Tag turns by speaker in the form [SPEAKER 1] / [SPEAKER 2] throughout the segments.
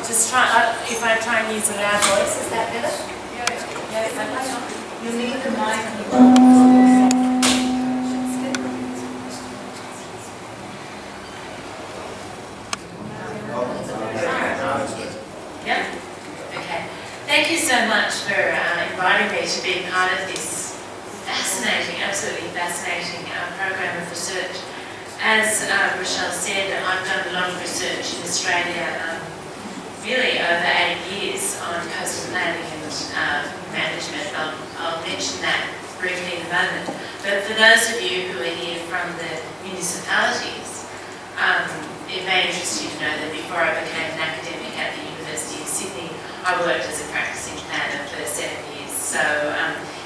[SPEAKER 1] Just try, if I try and use a loud voice, is that better? Yeah, okay.
[SPEAKER 2] You need the mic.
[SPEAKER 1] Yeah? Okay. Thank you so much for inviting me to be part of this fascinating, absolutely fascinating program of research. As Rochelle said, I've done a lot of research in Australia, really over 8 years on coastal planning and management. I'll mention that briefly in a moment. But for those of you who are here from the municipalities, it may interest you to know that before I became an academic at the University of Sydney, I worked as a practicing planner for 7 years. So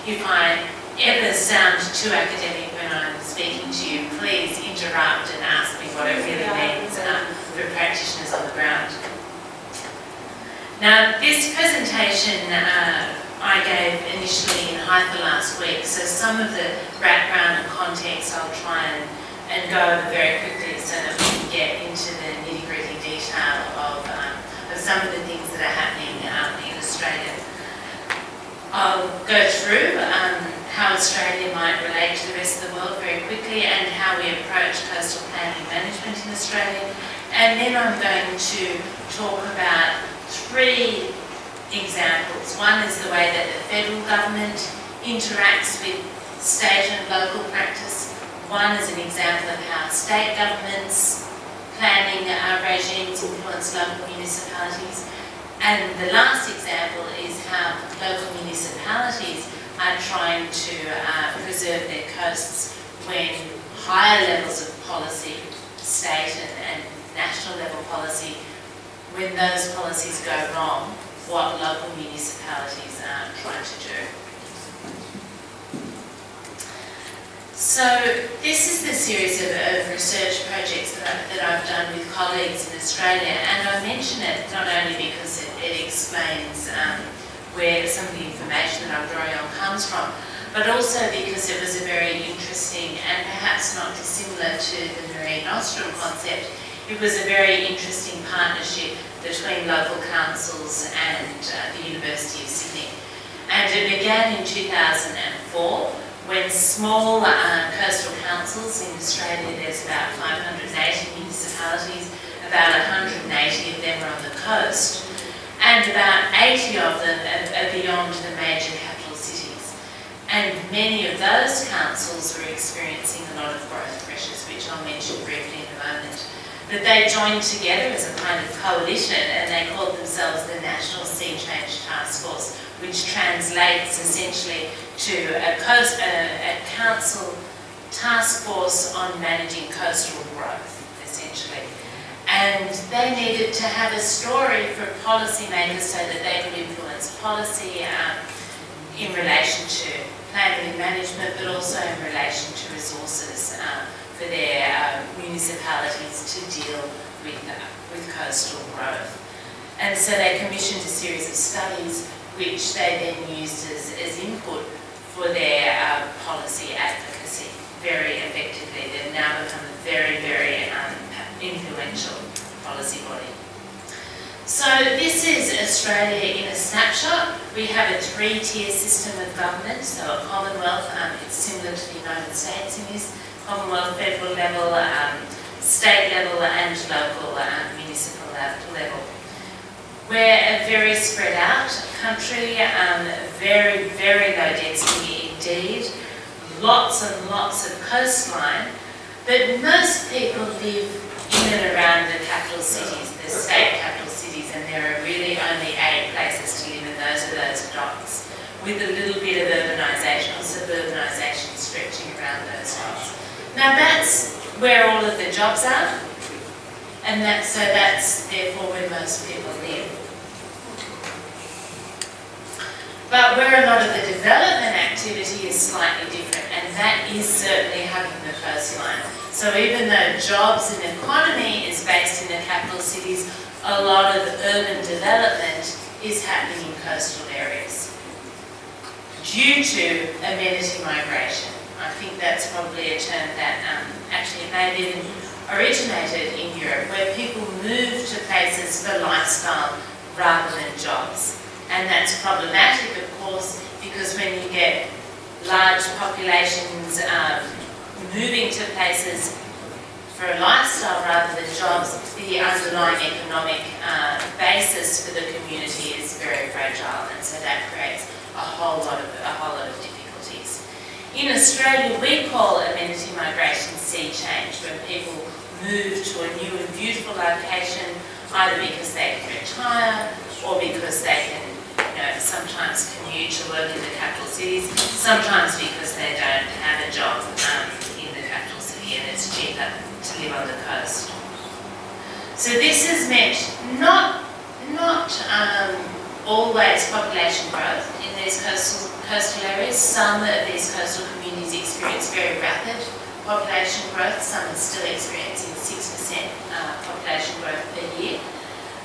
[SPEAKER 1] if I ever sound too academic when I'm speaking to you, please interrupt and ask me what it really means for practitioners on the ground. Now, this presentation I gave initially in Haifa last week, so some of the background and context I'll try and go over very quickly so that we can get into the nitty-gritty detail of some of the things that are happening in Australia. I'll go through how Australia might relate to the rest of the world very quickly and how we approach coastal planning management in Australia. And then I'm going to talk about 3 examples. One is the way that the federal government interacts with state and local practice. One is an example of how state governments' planning regimes influence local municipalities. And the last example is how local municipalities are trying to preserve their coasts when higher levels of policy, state and national level policy, when those policies go wrong, what local municipalities are trying to do. So this is the series of research projects that I've done with colleagues in Australia, and I mention it not only because it explains where some of the information that I'm drawing on comes from, but also because it was a very interesting and perhaps not dissimilar to the Mare Nostrum concept. It was a very interesting partnership between local councils and the University of Sydney. And it began in 2004 when small coastal councils in Australia, there's about 580 municipalities, about 180 of them are on the coast, and about 80 of them are beyond the major capital cities. And many of those councils were experiencing a lot of growth pressures, which I'll mention briefly in a moment. But they joined together as a kind of coalition, and they called themselves the National Sea Change Task Force, which translates essentially to a council task force on managing coastal growth, essentially. And they needed to have a story for policymakers so that they could influence policy in relation to planning and management, but also in relation to resources for their municipalities to deal with coastal growth. And so they commissioned a series of studies which they then used as input for their policy advocacy very effectively. They've now become a very, very influential policy body. So this is Australia in a snapshot. We have a 3-tier system of government, so a Commonwealth, it's similar to the United States in this, Commonwealth, federal level, state level and local municipal level. We're a very spread out country, very, very low density indeed, lots and lots of coastline, but most people live in and around the capital cities, the state capital cities, and there are really only 8 places to live, and those are those dots, with a little bit of urbanisation or suburbanisation stretching around those dots. Now that's where all of the jobs are, and that's therefore where most people live. But where a lot of the development activity is slightly different, and that is certainly hugging the coastline. So even though jobs and economy is based in the capital cities, a lot of urban development is happening in coastal areas due to amenity migration. I think that's probably a term that actually it may have been originated in Europe, where people moved to places for lifestyle rather than jobs. And that's problematic, of course, because when you get large populations moving to places for a lifestyle rather than jobs, the underlying economic basis for the community is very fragile, and so that creates a whole lot of difficulties. In Australia, we call amenity migration sea change, when people move to a new and beautiful location, either because they can retire or because they can, sometimes commute to work in the capital cities, sometimes because they don't have a job in the capital city and it's cheaper to live on the coast. So this has meant not always population growth in these coastal areas. Some of these coastal communities experience very rapid population growth. Some are still experiencing 6% population growth per year.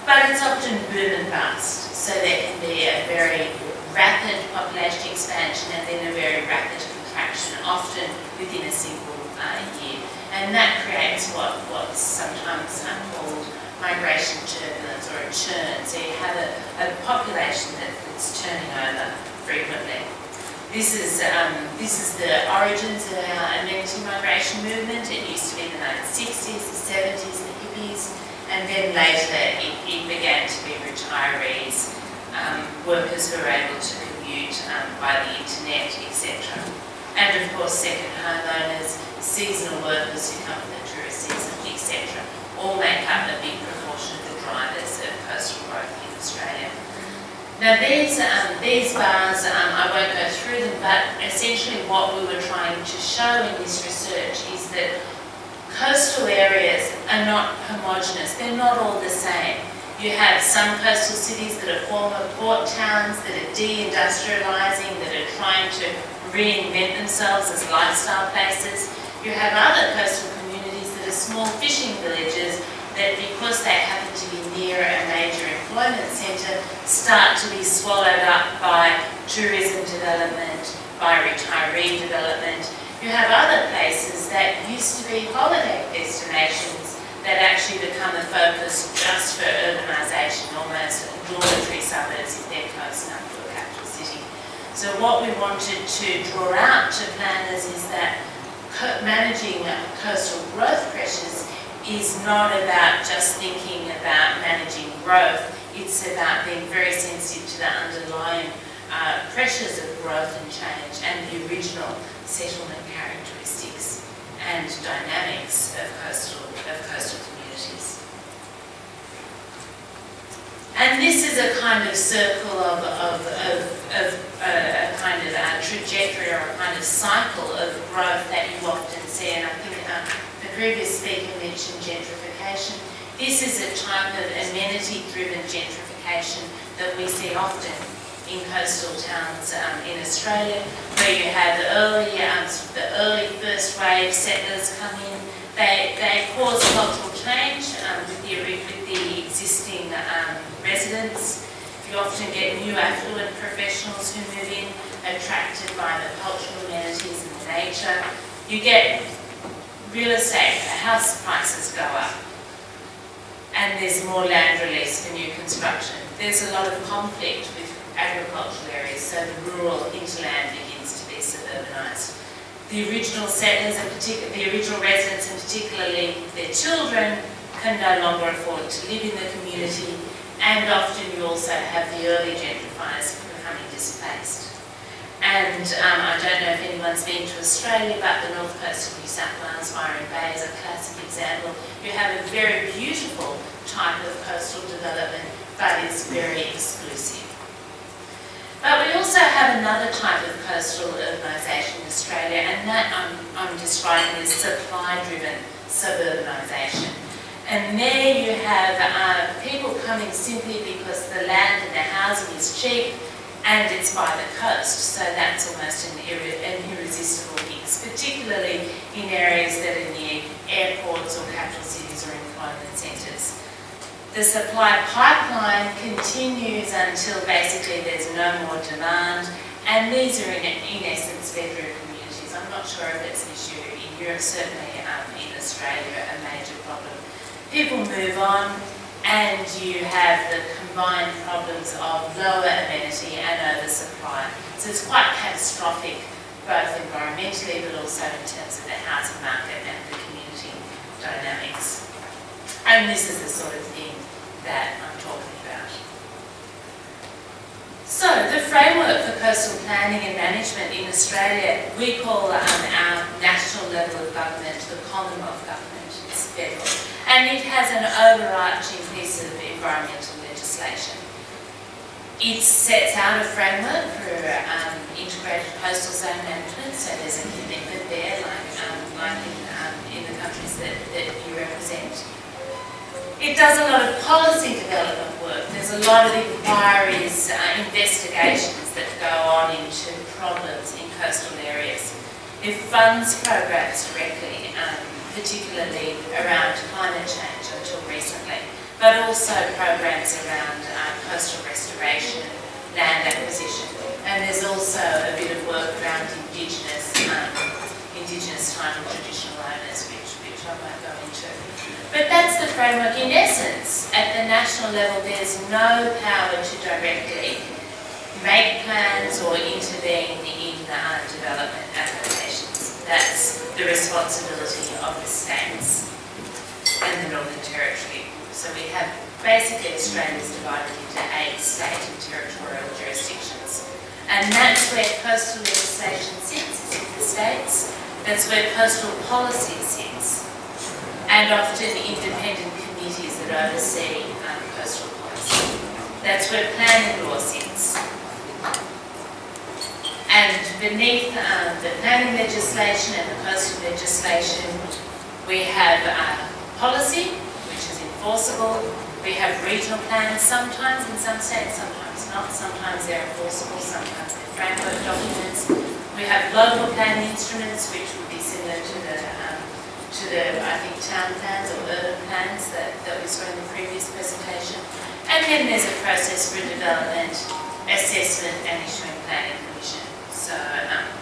[SPEAKER 1] But it's often boom and bust. So there can be a very rapid population expansion and then a very rapid contraction, often within a single year. And that creates what's sometimes called migration turbulence or a churn. So you have a population that's turning over frequently. This is the origins of our amenity migration movement. It used to be the 1960s, the 70s, the hippies, and then later it began to be retirees, workers who are able to commute by the internet, etc. And of course second homeowners, seasonal workers who come for the tourist season, etc. all make up a big proportion of the drivers of coastal growth in Australia. Now these bars, I won't go through them, but essentially what we were trying to show in this research is that coastal areas are not homogenous, they're not all the same. You have some coastal cities that are former port towns that are deindustrialising, that are trying to reinvent themselves as lifestyle places. You have other coastal communities that are small fishing villages that, because they happen to be near a major employment centre, start to be swallowed up by tourism development, by retiree development. You have other places that used to be holiday destinations that actually become a focus just for urbanisation, almost dormitory suburbs if they're close enough to a capital city. So what we wanted to draw out to planners is that managing coastal growth pressures is not about just thinking about managing growth, it's about being very sensitive to the underlying pressures of growth and change and the original settlement characteristics and dynamics of coastal communities. And this is a kind of circle of a kind of a trajectory or a kind of cycle of growth that you often see, and I think the previous speaker mentioned gentrification. This is a type of amenity-driven gentrification that we see often in coastal towns in Australia, where you have the early first wave settlers come in. They cause cultural change with the existing residents. You often get new affluent professionals who move in, attracted by the cultural amenities and the nature. You get real estate, house prices go up, and there's more land release for new construction. There's a lot of conflict with agricultural areas, so the rural hinterland begins to be suburbanised. The original settlers, the original residents, and particularly their children, can no longer afford to live in the community, and often you also have the early gentrifiers becoming displaced. And I don't know if anyone's been to Australia, but the north coast of New South Wales, Byron Bay, is a classic example. You have a very beautiful type of coastal development, but it's very exclusive. But we also have another type of coastal urbanisation in Australia, and that I'm describing as supply-driven suburbanisation. And there you have people coming simply because the land and the housing is cheap, and it's by the coast, so that's almost an irresistible mix, particularly in areas that are near airports or capital cities or employment centres. The supply pipeline continues until basically there's no more demand, and these are in essence bedroom communities. I'm not sure if it's an issue in Europe, certainly in Australia, a major problem. People move on, and you have the combined problems of lower amenity and oversupply. So it's quite catastrophic, both environmentally but also in terms of the housing market and the community dynamics. And this is the sort of thing that I'm talking about. So the framework for coastal planning and management in Australia, we call our national level of government the Commonwealth Government. It's federal. And it has an overarching piece of environmental legislation. It sets out a framework for integrated coastal zone management, so there's a commitment there, like in the countries that you represent. It does a lot of policy development work. There's a lot of inquiries, investigations that go on into problems in coastal areas. It funds programs directly, particularly around climate change until recently, but also programs around coastal restoration, land acquisition, and there's also a bit of work around Indigenous title traditional owners, which I won't go into. But that's the framework. In essence, at the national level, there's no power to directly make plans or intervene in development applications. That's the responsibility of the states and the Northern Territory. So we have basically Australia's divided into 8 state and territorial jurisdictions. And that's where coastal legislation sits, is in the states. That's where coastal policy sits. And often independent committees that oversee coastal policy. That's where planning law sits. And beneath the planning legislation and the coastal legislation, we have policy, which is enforceable. We have regional plans sometimes in some states, sometimes not. Sometimes they're enforceable, sometimes they're framework documents. We have local planning instruments, which would be similar to the I think, town plans or urban plans that we saw in the previous presentation. And then there's a process for development, assessment and issuing planning permission. So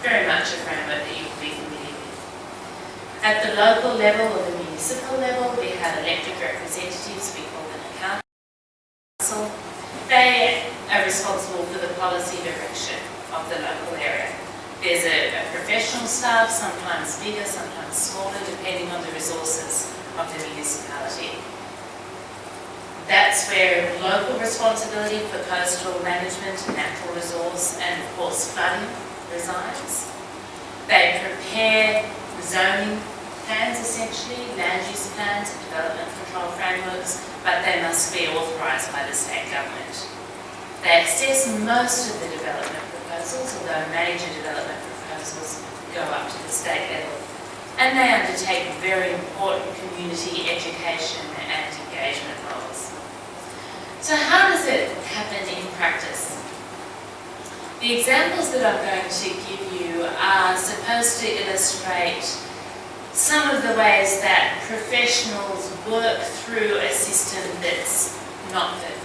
[SPEAKER 1] very much a framework that you will be familiar with. At the local level or the municipal level, we have elected representatives, we call them a council. They are responsible for the policy direction of the local area. There's a professional staff, sometimes bigger, sometimes smaller, depending on the resources of the municipality. That's where local responsibility for coastal management and natural resource and, of course, flooding resides. They prepare zoning plans, essentially, land use plans and development control frameworks, but they must be authorised by the state government. They assess most of the development proposals, although major development proposals go up to the state level. And they undertake very important community education and engagement roles. So how does it happen in practice? The examples that I'm going to give you are supposed to illustrate some of the ways that professionals work through a system that's not perfect.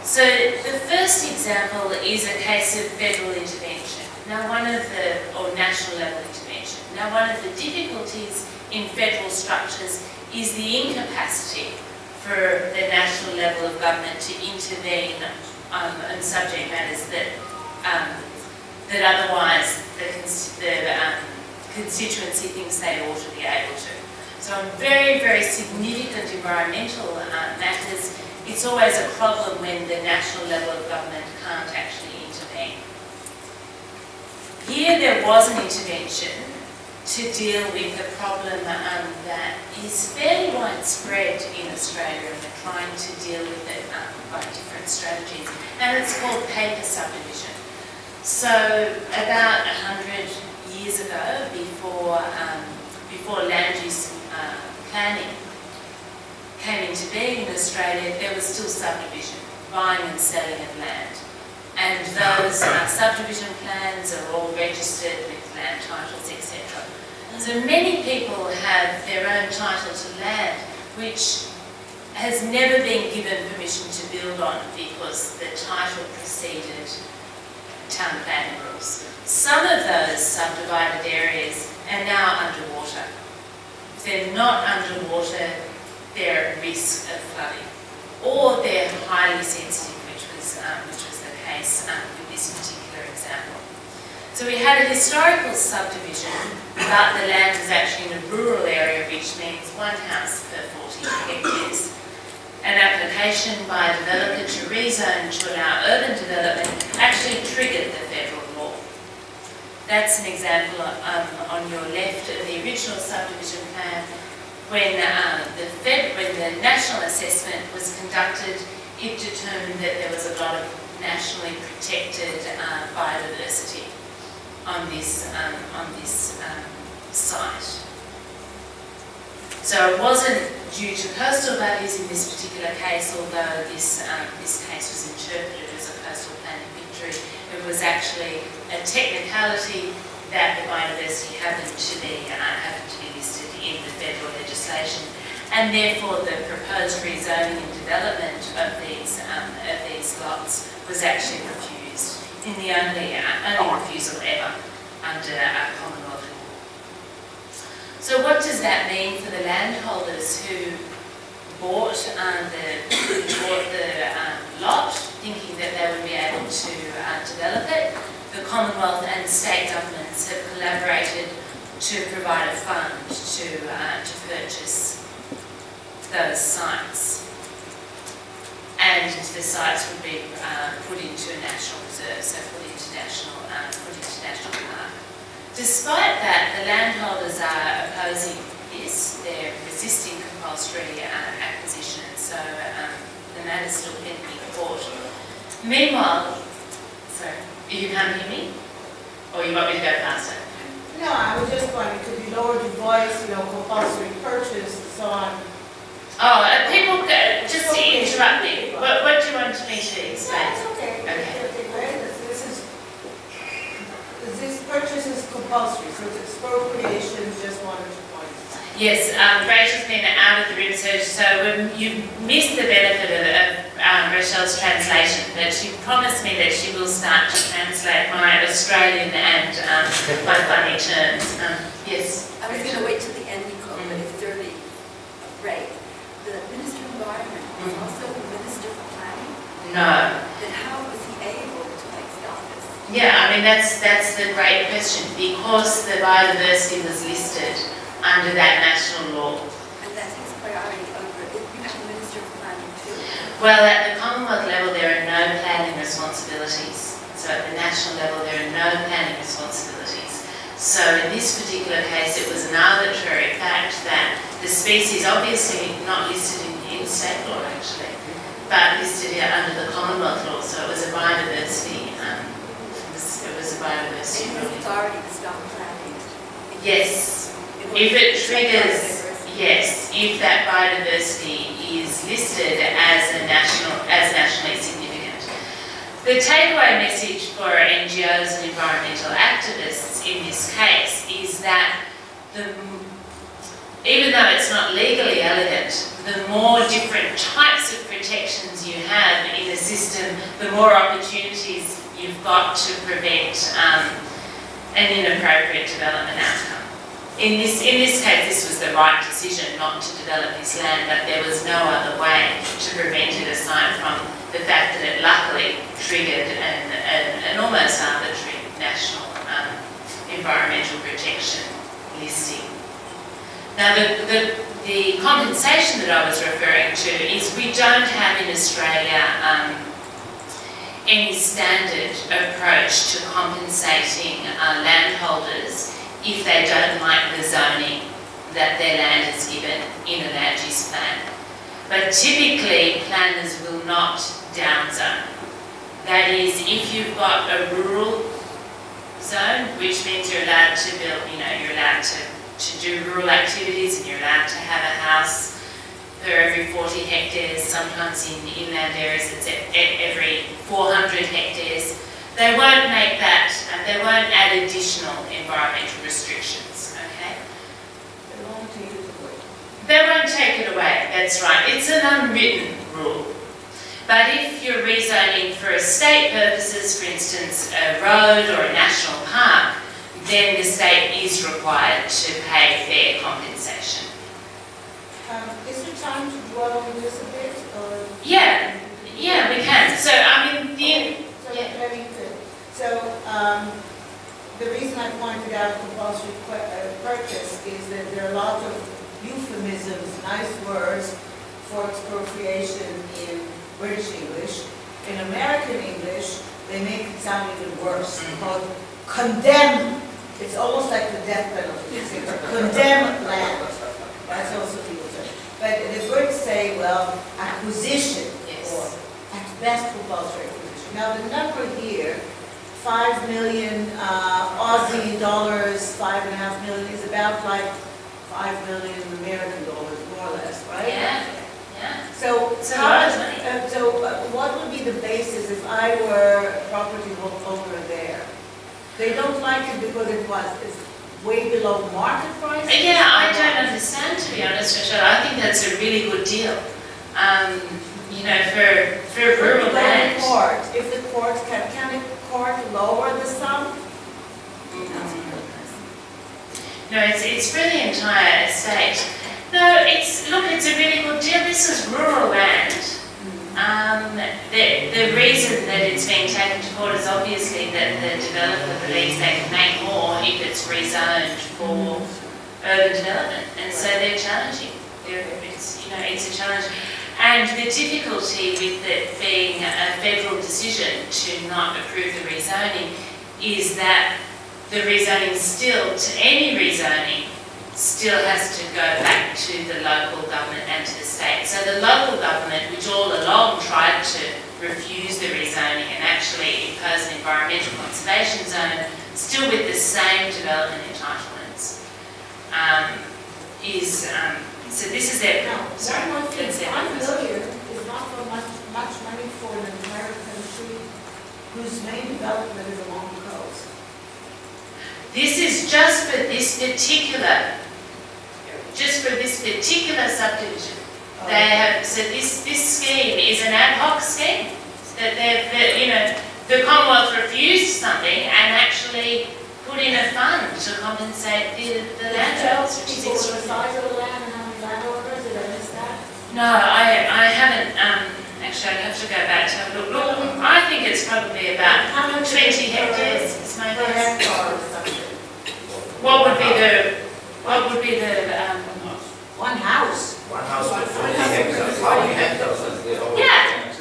[SPEAKER 1] So the first example is a case of federal intervention. Now or national level intervention. Now one of the difficulties in federal structures is the incapacity for the national level of government to intervene on subject matters that otherwise the constituency thinks they ought to be able to. So on very, very significant environmental matters, it's always a problem when the national level of government can't actually intervene. Here there was an intervention to deal with a problem that is fairly widespread in Australia, and we're trying to deal with it by different strategies, and it's called paper subdivision. So about 100 years ago, before land use planning came into being in Australia, there was still subdivision, buying and selling of land. And those subdivision plans are all registered with land titles, etc. So many people have their own title to land, which has never been given permission to build on because the title preceded town planning rules. Some of those subdivided areas are now underwater. If they're not underwater, they're at risk of flooding, or they're highly sensitive, which was the case with this particular example. So we had a historical subdivision, but the land was actually in a rural area, which means one house per 40 hectares. An application by a developer to rezone to allow urban development actually triggered the federal law. That's an example on your left of the original subdivision plan. When the national assessment was conducted, it determined that there was a lot of nationally protected biodiversity on this site. So it wasn't due to coastal values in this particular case, although this case was interpreted as a coastal planning victory. It was actually a technicality that the biodiversity happened to be listed in the federal legislation, and therefore the proposed rezoning and development of these lots was actually refused in the only refusal ever under Commonwealth law. So what does that mean for the landholders who bought the lot, thinking that they would be able to develop it? The Commonwealth and state governments have collaborated to provide a fund to purchase those sites, and the sites would be put into a national reserve, so put into national park. Despite that, the landholders are opposing this. They're resisting compulsory acquisition, so the matter's still pending in court. Meanwhile, sorry, you can't hear me? Or you want me to go faster?
[SPEAKER 2] No, I was just wondering, could you lower your voice, compulsory purchase and so on?
[SPEAKER 1] Oh, people, just to interrupt me, what do you want me to explain?
[SPEAKER 2] No, it's okay. This purchase is compulsory, so it's expropriation, just wanted to point it out.
[SPEAKER 1] Yes, Rachel's been out of the room, so you missed the benefit of Rachel's translation, but she promised me that she will start to translate my Australian and my funny terms. Yes?
[SPEAKER 3] I was going to wait till the end, Nicole, but if it's early, right. The Minister of Environment is also the Minister for Planning.
[SPEAKER 1] No.
[SPEAKER 3] Then how was he able to stop this?
[SPEAKER 1] Yeah, I mean, that's the great question, because the biodiversity was listed under that national law.
[SPEAKER 3] And that's his priority over, you have the Minister of Planning too?
[SPEAKER 1] Well, at the Commonwealth level, there are no planning responsibilities. So at the national level, there are no planning responsibilities. So in this particular case, it was an arbitrary fact that the species, obviously not listed in state law actually, but listed under the Commonwealth law, so it was a biodiversity, ruling.
[SPEAKER 3] Authority to stop planning.
[SPEAKER 1] Yes. If it triggers, yes, if that biodiversity is listed as nationally significant. The takeaway message for NGOs and environmental activists in this case is that even though it's not legally elegant, the more different types of protections you have in a system, the more opportunities you've got to prevent an inappropriate development outcome. In this case, this was the right decision not to develop this land, but there was no other way to prevent it aside from the fact that it luckily triggered an almost arbitrary national environmental protection listing. Now, the compensation that I was referring to is we don't have in Australia any standard approach to compensating landholders if they don't like the zoning that their land is given in a land use plan. But typically, planners will not downzone. That is, if you've got a rural zone, which means you're allowed to build, you're allowed to do rural activities, and you're allowed to have a house per every 40 hectares, sometimes in inland areas it's every 400 hectares. They won't make that, they won't add additional environmental restrictions, okay?
[SPEAKER 2] They won't take it away.
[SPEAKER 1] They won't take it away, that's right. It's an unwritten rule. But if you're rezoning for estate purposes, for instance, a road or a national park, then the state is required to pay fair compensation.
[SPEAKER 2] Is there time to dwell on this a bit, or?
[SPEAKER 1] Yeah, we can. So, I mean,
[SPEAKER 2] Very good. So, the reason I pointed out compulsory purchase is that there are a lot of euphemisms, nice words, for expropriation in British English. In American English, they make it sound even worse. It's called condemn. It's almost like the death penalty. It's condemn land. That's also people say. But the Brits say, well, acquisition, or at best compulsory acquisition. Now the number here, 5 million Aussie dollars, 5.5 million, is about like 5 million American dollars, more or less, right?
[SPEAKER 1] Yeah.
[SPEAKER 2] So,
[SPEAKER 1] It's a lot of money.
[SPEAKER 2] what would be the basis if I were a property owner there? They don't like it because it's way below market price?
[SPEAKER 1] Yeah, I don't understand, to be honest, Michelle. I think that's a really good deal. You know, for rural land.
[SPEAKER 2] If the court, can the court lower the sum?
[SPEAKER 1] No, it's for the entire estate. No, it's a really good deal. This is rural land. The reason that it's being taken to court is obviously that the developer believes they can make more if it's rezoned for urban development, and so they're challenging. It's a challenge. And the difficulty with it being a federal decision to not approve the rezoning is that the rezoning any rezoning still has to go back to the local government and to the state. So the local government, which all along tried to refuse the rezoning and actually impose an environmental conservation zone, still with the same development entitlements, so this is their...
[SPEAKER 2] Sorry, 1 million is not so much money for an entire country whose main development is along the coast.
[SPEAKER 1] This is just for this particular subdivision. They have, so this scheme is an ad hoc scheme that the Commonwealth refused something and actually put in a fund to compensate the landowners, which is
[SPEAKER 2] the size of the land and how many landowners, did I miss that?
[SPEAKER 1] No, I haven't, actually I'd have to go back to have a look. Look, I think it's probably about 20 hectares, is my
[SPEAKER 2] Per
[SPEAKER 1] guess.
[SPEAKER 2] hectare or something.
[SPEAKER 1] What would be the
[SPEAKER 2] One house.
[SPEAKER 4] One house with 40 hectares. How many hectares is there?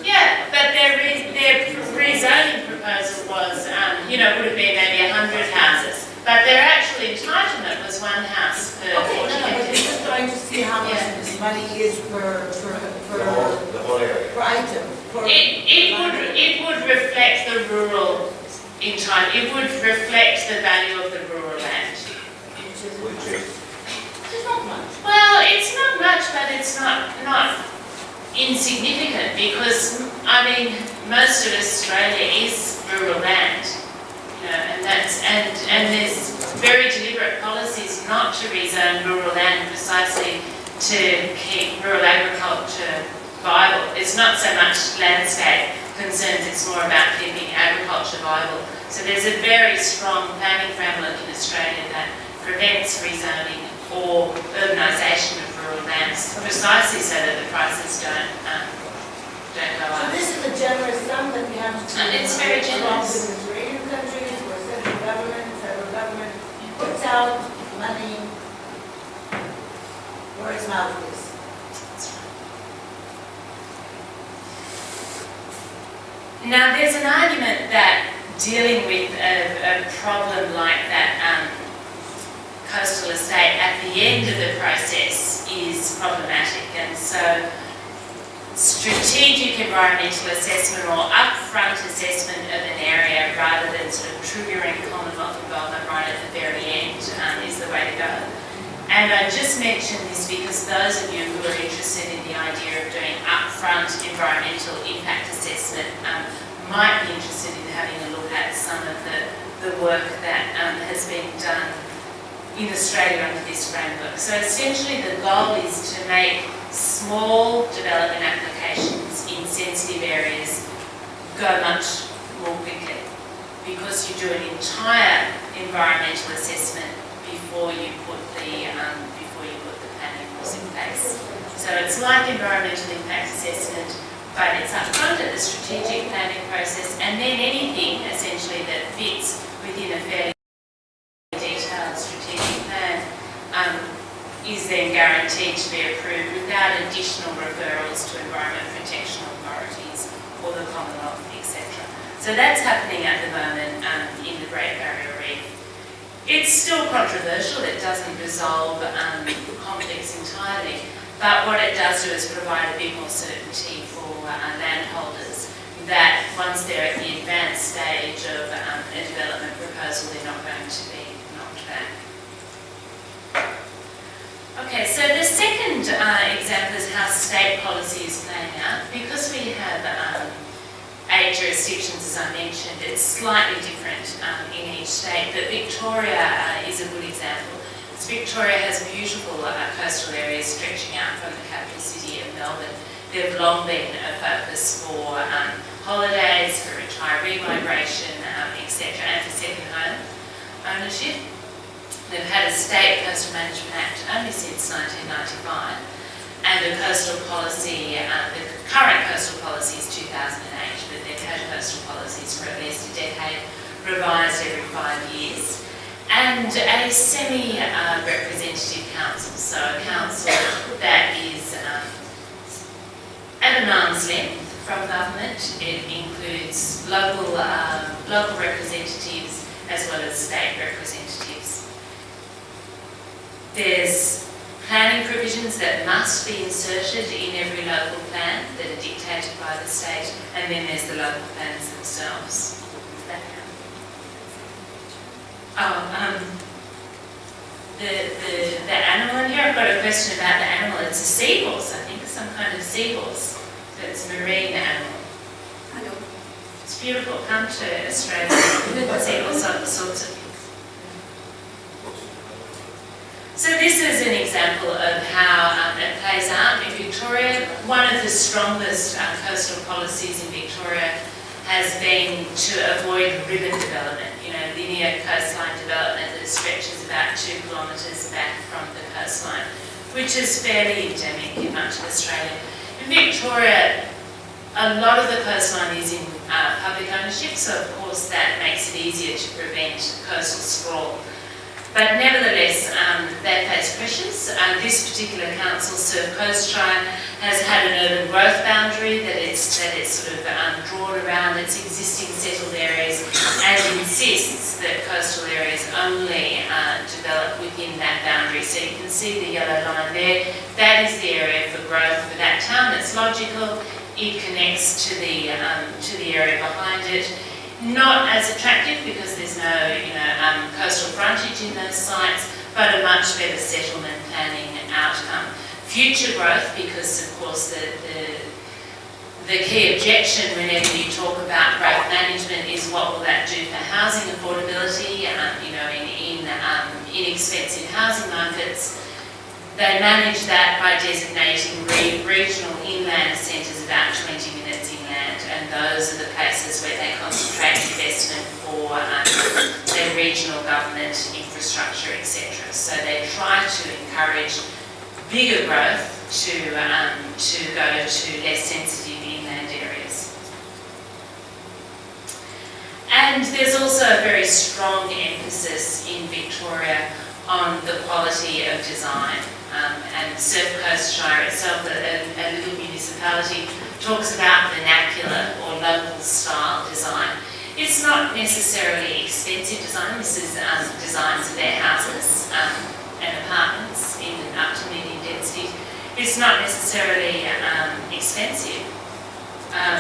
[SPEAKER 1] Yeah, but their rezoning proposal was, would have been maybe 100 houses. But their actual entitlement was one house per 40
[SPEAKER 2] But
[SPEAKER 1] hectares.
[SPEAKER 2] you're just trying to see how much this money is per
[SPEAKER 4] The whole area.
[SPEAKER 2] item.
[SPEAKER 1] It would reflect the rural entitlement. It would reflect the value of the rural land.
[SPEAKER 4] Which is
[SPEAKER 2] It's not much.
[SPEAKER 1] Well, it's not much, but it's not insignificant because, most of Australia is rural land, and there's very deliberate policies not to rezone rural land precisely to keep rural agriculture viable. It's not so much landscape concerns, it's more about keeping agriculture viable. So there's a very strong planning framework in Australia that prevents rezoning or urbanisation of rural lands, precisely so that the prices don't go
[SPEAKER 2] So
[SPEAKER 1] up.
[SPEAKER 2] this is a generous sum that we have to.
[SPEAKER 1] It's very generous.
[SPEAKER 2] In Mediterranean countries where federal government puts out money where its mouth is.
[SPEAKER 1] Now, there's an argument that dealing with a problem like that coastal estate at the end of the process is problematic, and so strategic environmental assessment or upfront assessment of an area rather than sort of triggering Commonwealth involvement right at the very end is the way to go. And I just mention this because those of you who are interested in the idea of doing upfront environmental impact assessment might be interested in having a look at some of the work that has been done in Australia under this framework. So essentially the goal is to make small development applications in sensitive areas go much more quickly because you do an entire environmental assessment before you put the planning rules in place. So it's like environmental impact assessment, but it's up front at the strategic planning process, and then anything essentially that fits within a fairly detailed strategic plan is then guaranteed to be approved without additional referrals to environment protection authorities or the Commonwealth, etc. So that's happening at the moment in the Great Barrier Reef. It's still controversial, it doesn't resolve conflicts entirely, but what it does do is provide a bit more certainty for landholders that once they're at the advanced stage of a development proposal, they're not going to be knocked back. Okay, so the second example is how state policy is playing out. Because we have 8 jurisdictions, as I mentioned, it's slightly different in each state, but Victoria is a good example. Victoria has beautiful coastal areas stretching out from the capital city of Melbourne. They've long been a focus for holidays, for retiree migration, etc., and for second home ownership. They've had a state coastal management act only since 1995, and a coastal policy, the current coastal policy is 2008, but they've had coastal policies for at least a decade, revised every 5 years. And a semi-representative council, so a council that is at an arm's length from government. It includes local representatives as well as state representatives. There's planning provisions that must be inserted in every local plan that are dictated by the state, and then there's the local plans themselves. The animal in here, I've got a question about the animal. It's a seahorse, I think, some kind of seahorse. So it's a marine animal.
[SPEAKER 3] I know.
[SPEAKER 1] It's beautiful. Come to Australia, see all sorts of things. So this is an example of how it plays out in Victoria. One of the strongest coastal policies in Victoria has been to avoid ribbon development, linear coastline development that stretches about 2 kilometres back from the coastline, which is fairly endemic in much of Australia. In Victoria, a lot of the coastline is in public ownership, so of course that makes it easier to prevent coastal sprawl. But nevertheless, they face pressures. This particular council, Surf Coast Shire, has had an urban growth boundary that it's sort of drawn around its existing settled areas and insists that coastal areas only develop within that boundary. So you can see the yellow line there. That is the area for growth for that town. It's logical. It connects to the area behind it. Not as attractive because there's no coastal frontage in those sites, but a much better settlement planning outcome. Future growth, because of course the key objection whenever you talk about growth management is what will that do for housing affordability, in inexpensive housing markets. They manage that by designating regional inland centres about 20 minutes inland, and those are the places where they concentrate investment for their regional government infrastructure, etc. So they try to encourage bigger growth to go to less sensitive inland areas. And there's also a very strong emphasis in Victoria on the quality of design. And Surf Coast Shire itself, a little municipality, talks about vernacular or local style design. It's not necessarily expensive design. This is designs of their houses and apartments, even up to medium density. It's not necessarily expensive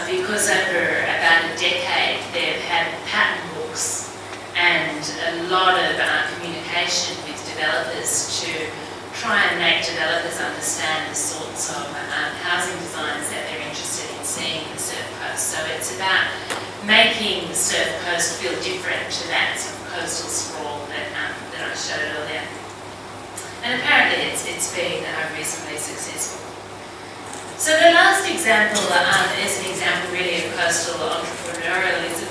[SPEAKER 1] because over about a decade they've had pattern books and a lot of communication with developers to try and make developers understand the sorts of housing designs that they're interested in seeing in the Surf Coast. So it's about making the Surf Coast feel different to that sort of coastal sprawl that I showed earlier. And apparently it's been reasonably successful. So the last example is an example really of coastal entrepreneurialism.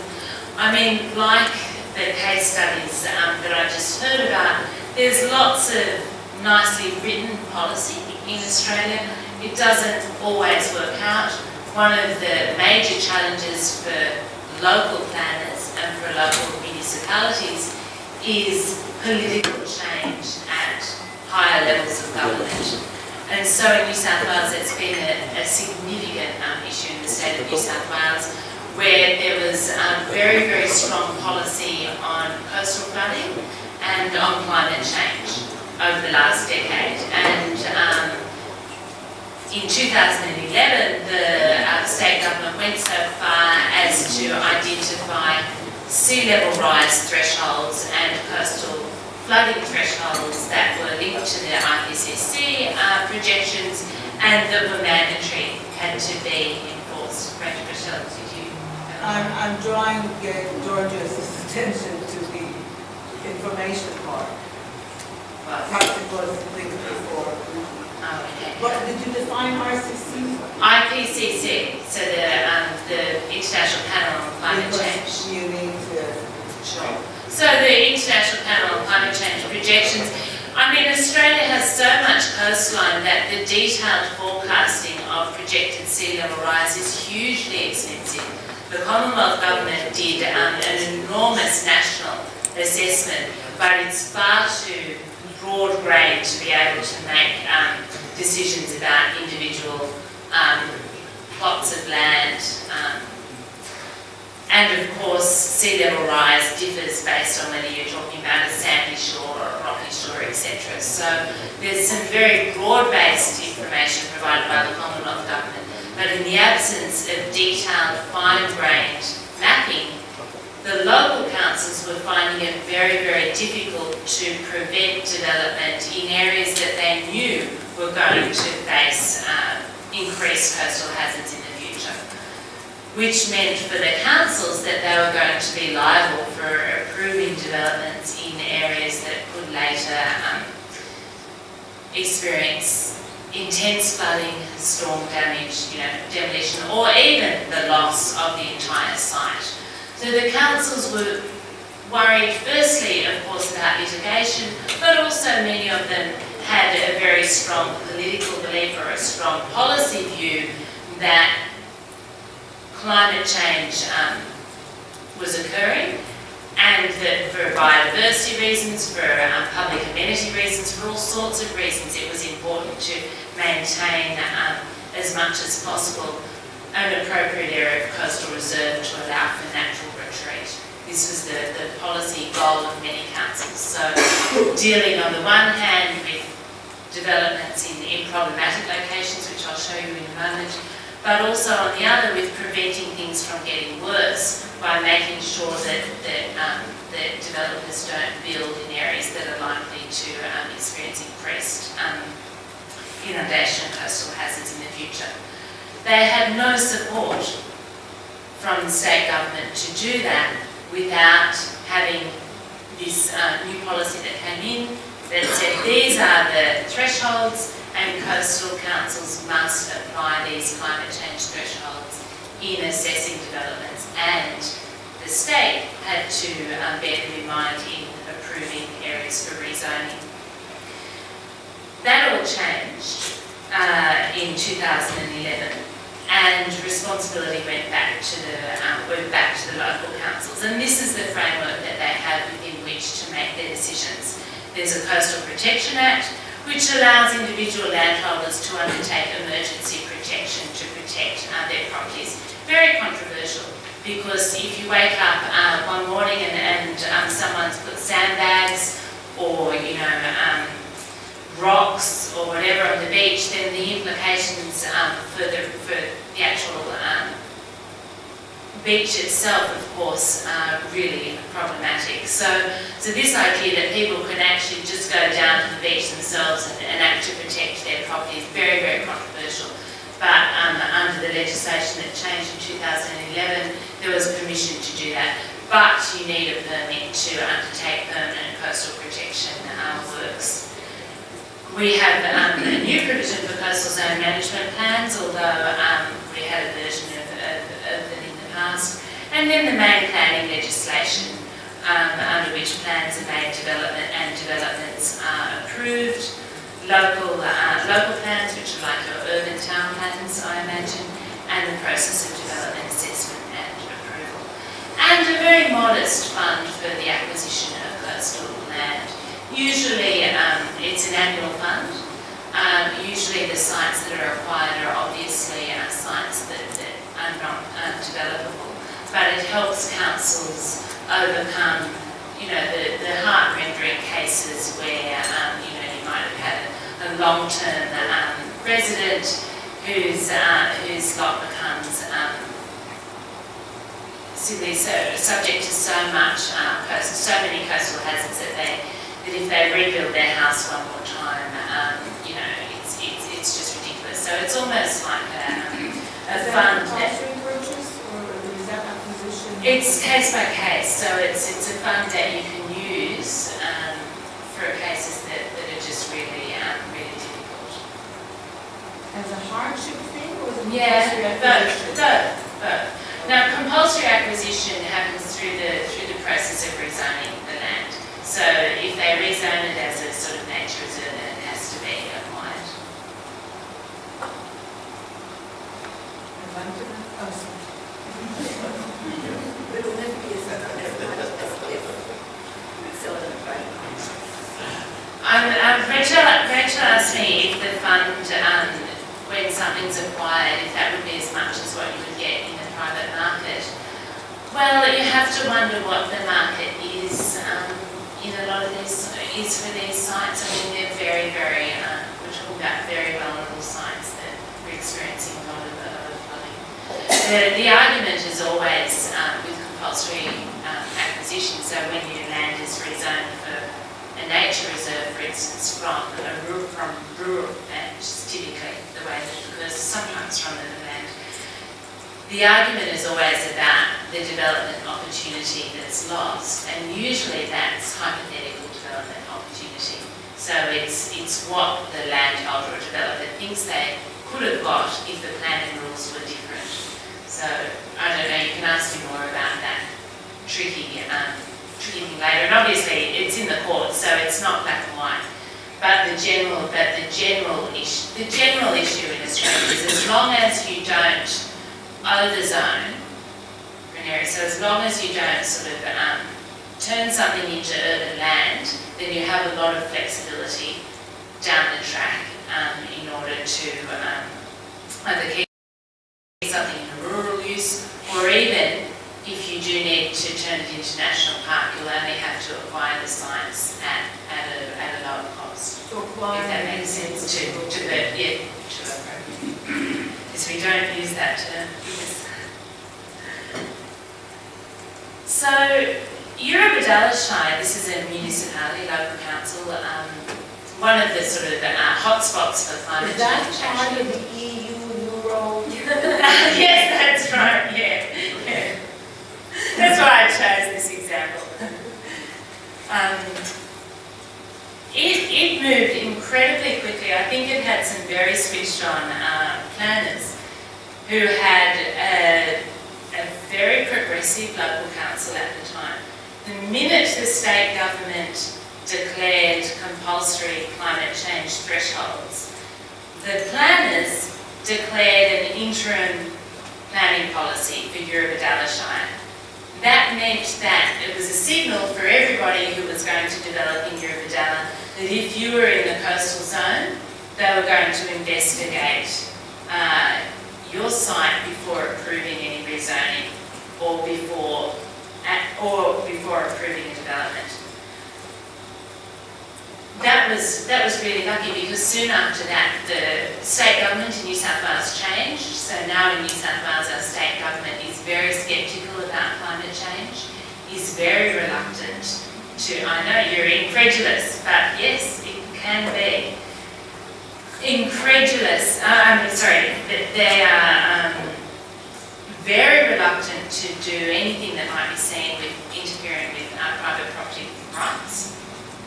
[SPEAKER 1] I mean, like the case studies that I just heard about, there's lots of nicely written policy in Australia. It doesn't always work out. One of the major challenges for local planners and for local municipalities is political change at higher levels of government. And so in New South Wales, it's been a significant issue in the state of New South Wales, where there was very, very strong policy on coastal flooding and on climate change over the last decade. And in 2011, the state government went so far as to identify sea level rise thresholds and coastal flooding thresholds that were linked to the IPCC projections and that were mandatory, had to be enforced. Rachel, Michelle, did you?
[SPEAKER 2] I'm drawing Georgia's attention to the information part. Perhaps it was linked before.
[SPEAKER 1] Oh, okay.
[SPEAKER 2] But did you define RCC?
[SPEAKER 1] IPCC, so the International Panel on Climate Change.
[SPEAKER 2] You need to...
[SPEAKER 1] Sure. So the International Panel on Climate Change projections, I mean, Australia has so much coastline that the detailed forecasting of projected sea level rise is hugely expensive. The Commonwealth Government did an enormous national assessment, but it's far too broad-grained to be able to make decisions about individual plots of land. And of course, sea level rise differs based on whether you're talking about a sandy shore or a rocky shore, etc. So there's some very broad-based information provided by the Commonwealth Government, but in the absence of detailed, fine-grained mapping, the local councils were finding it very, very difficult to prevent development in areas that they knew were going to face increased coastal hazards in the future, which meant for the councils that they were going to be liable for approving developments in areas that could later experience intense flooding, storm damage, demolition, or even the loss of the entire site. So the councils were worried, firstly, of course, about litigation, but also many of them had a very strong political belief or a strong policy view that climate change was occurring, and that for biodiversity reasons, for public amenity reasons, for all sorts of reasons, it was important to maintain as much as possible an appropriate area of coastal reserve to allow for natural retreat. This was the policy goal of many councils. So dealing on the one hand with developments in problematic locations, which I'll show you in a moment, but also on the other with preventing things from getting worse by making sure that developers don't build in areas that are likely to experience increased inundation and coastal hazards in the future. They had no support from the state government to do that without having this new policy that came in that said these are the thresholds and coastal councils must apply these climate change thresholds in assessing developments, and the state had to bear them in mind in approving areas for rezoning. That all changed in 2011, and responsibility went back to the local councils, and this is the framework that they have within which to make their decisions. There's a Coastal Protection Act, which allows individual landholders to undertake emergency protection to protect their properties. Very controversial, because if you wake up one morning and someone's put sandbags or rocks or whatever on the beach, then the implications for the actual beach itself, of course, are really problematic. So this idea that people can actually just go down to the beach themselves and act to protect their property is very, very controversial. But under the legislation that changed in 2011, there was permission to do that. But you need a permit to undertake permanent coastal protection works. We have a new provision for coastal zone management plans, although we had a version of them in the past. And then the main planning legislation, under which plans are made and developments are approved. Local plans, which are like your urban town plans, I imagine, and the process of development assessment and approval. And a very modest fund for the acquisition of coastal land. Usually it's an annual fund. Usually the sites that are acquired are obviously sites that are not developable, but it helps councils overcome, the heart-rendering cases where, you might have had a long-term resident whose lot becomes simply subject to so many coastal hazards that if they rebuild their house one more time, it's just ridiculous. So it's almost like a fund. It's case by case, so it's a fund that you can use for cases that are just really difficult.
[SPEAKER 2] As a hardship thing, or as a
[SPEAKER 1] both. Now, compulsory acquisition happens through the process of rezoning the land. So if they rezone it as a sort of nature reserve, it has to be acquired. Rachel asked me if the fund, when something's acquired, if that would be as much as what you would get in the private market. Well, you have to wonder what the market is in a lot of this, is for these sites. I mean, they're very, very, we're talking about very vulnerable sites that we're experiencing a lot of flooding. The argument is always with compulsory acquisition, so when your land is rezoned for a nature reserve, for instance, from rural land, which is typically the way that the curse is sometimes from the land, the argument is always about the development opportunity that's lost, and usually that's hypothetical development opportunity. So it's what the landholder or developer thinks they could have got if the planning rules were different. So I don't know, you can ask me more about that tricky thing later. And obviously it's in the courts, so it's not black and white. But the general issue in Australia is as long as you don't overzone an area, so as long as you don't sort of turn something into urban land, then you have a lot of flexibility down the track in order to either keep something in rural use, or even if you do need to turn it into national park, you'll only have to acquire the sites at a lower cost. If that makes sense because we don't use that term. So, Eurobodalla, this is a municipality, local council, one of the sort of hotspots for climate change.
[SPEAKER 2] Is that part of the EU, Euro?
[SPEAKER 1] Yes, that's right, yeah. That's why I chose this example. It moved incredibly quickly. I think it had some very switched on planners who had a very progressive local council at the time. The minute the state government declared compulsory climate change thresholds, the planners declared an interim planning policy for Eurobodalla Shire. That meant that it was a signal for everybody who was going to develop in Eurobodalla that if you were in the coastal zone, they were going to investigate your site before approving any rezoning or before approving a development. That was really lucky, because soon after that the state government in New South Wales changed. So now in New South Wales our state government is very sceptical about climate change, is very reluctant to, I know you're incredulous, but yes, it can be. Incredulous, they are very reluctant to do anything that might be seen with interfering with private property rights.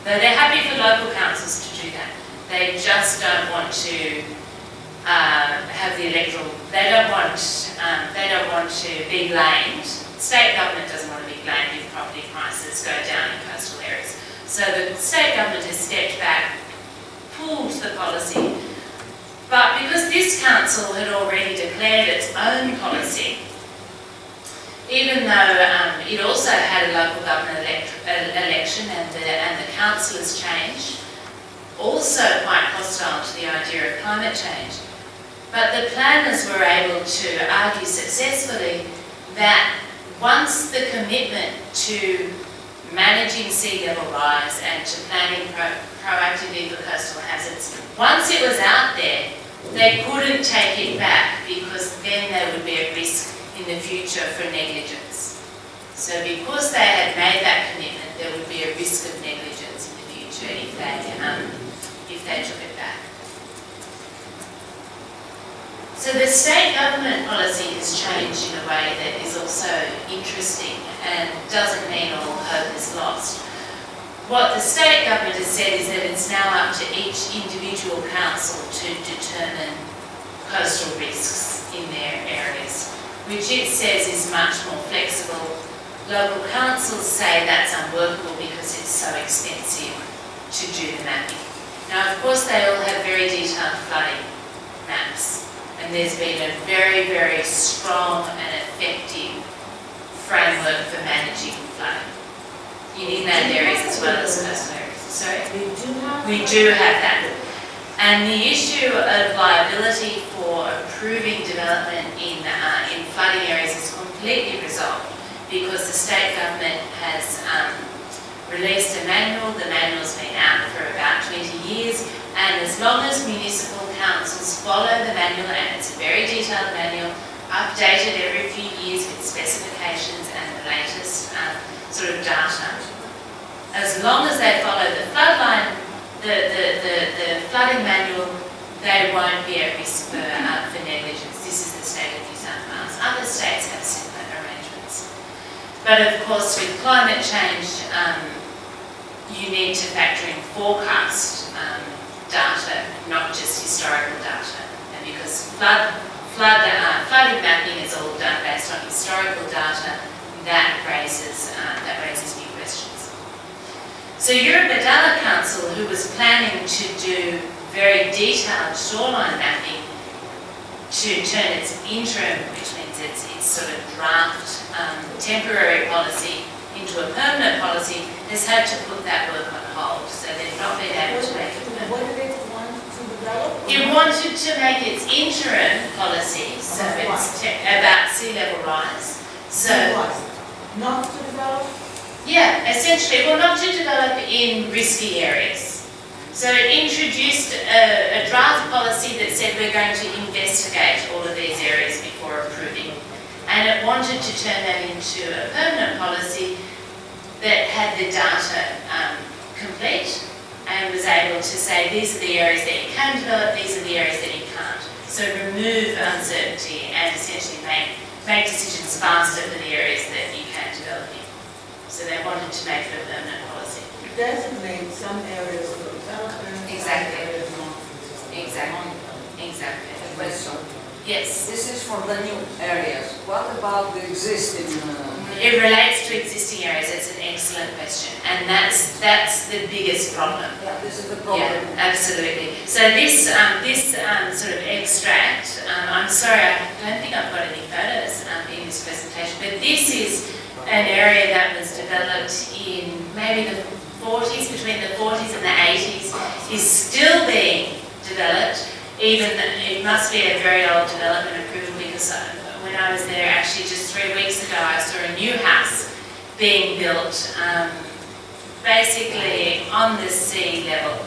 [SPEAKER 1] Though they're happy for local councils to do that. They just don't want to have the electoral. They don't want to be blamed. State government doesn't want to be blamed if property prices go down in coastal areas. So the state government has stepped back, pulled the policy, but because this council had already declared its own policy, even though it also had a local government election and the council has changed, also quite hostile to the idea of climate change. But the planners were able to argue successfully that once the commitment to managing sea level rise and to planning proactively for coastal hazards, once it was out there, they couldn't take it back because then they would be at risk in the future for negligence. So because they had made that commitment, there would be a risk of negligence in the future if they took it back. So the state government policy has changed in a way that is also interesting and doesn't mean all hope is lost. What the state government has said is that it's now up to each individual council to determine coastal risks in their areas, which it says is much more flexible. Local councils say that's unworkable because it's so expensive to do the mapping. Now, of course, they all have very detailed flooding maps, and there's been a very, very strong and effective framework for managing flooding in inland areas as well as coastal areas. Sorry? We do have that. And the issue of liability for approving development in flooding areas is completely resolved because the state government has released a manual. The manual's been out for about 20 years, and as long as municipal councils follow the manual, and it's a very detailed manual, updated every few years with specifications and the latest sort of data. As long as they follow the floodline, the flooding manual, they won't be at risk for negligence. This is the state of New South Wales. Other states have similar arrangements. But of course, with climate change, you need to factor in forecast data, not just historical data. And because flooding mapping is all done based on historical data, that raises new questions. So Eurobadala Council, who was planning to do very detailed shoreline mapping to turn its interim, which means its sort of draft temporary policy into a permanent policy, has had to put that work on hold. So they've not been able to make it permanent.
[SPEAKER 2] What did it want to develop?
[SPEAKER 1] It wanted to make its interim policy, so it's about sea level rise. So
[SPEAKER 2] not to develop?
[SPEAKER 1] yeah, essentially, well, not to develop in risky areas. So it introduced a draft policy that said we're going to investigate all of these areas before approving. And it wanted to turn that into a permanent policy that had the data complete and was able to say these are the areas that you can develop, these are the areas that you can't. So remove uncertainty and essentially make decisions faster for the areas that you can develop in. So they wanted to make it a permanent policy.
[SPEAKER 2] Designate some areas for development.
[SPEAKER 1] Exactly.
[SPEAKER 2] Some areas not for development.
[SPEAKER 1] Exactly.
[SPEAKER 5] Question.
[SPEAKER 1] Yes.
[SPEAKER 5] This is for the new areas. What about the existing?
[SPEAKER 1] It relates to existing areas. It's an excellent question, and that's the biggest problem.
[SPEAKER 5] Yeah, this is the problem.
[SPEAKER 1] Yeah, absolutely. So this sort of extract. I'm sorry, I don't think I've got any photos in this presentation, but this is an area that was developed in maybe the 40s, between the 40s and the 80s, is still being developed. Even it must be a very old development approval because when I was there actually just 3 weeks ago, I saw a new house being built basically on the sea level,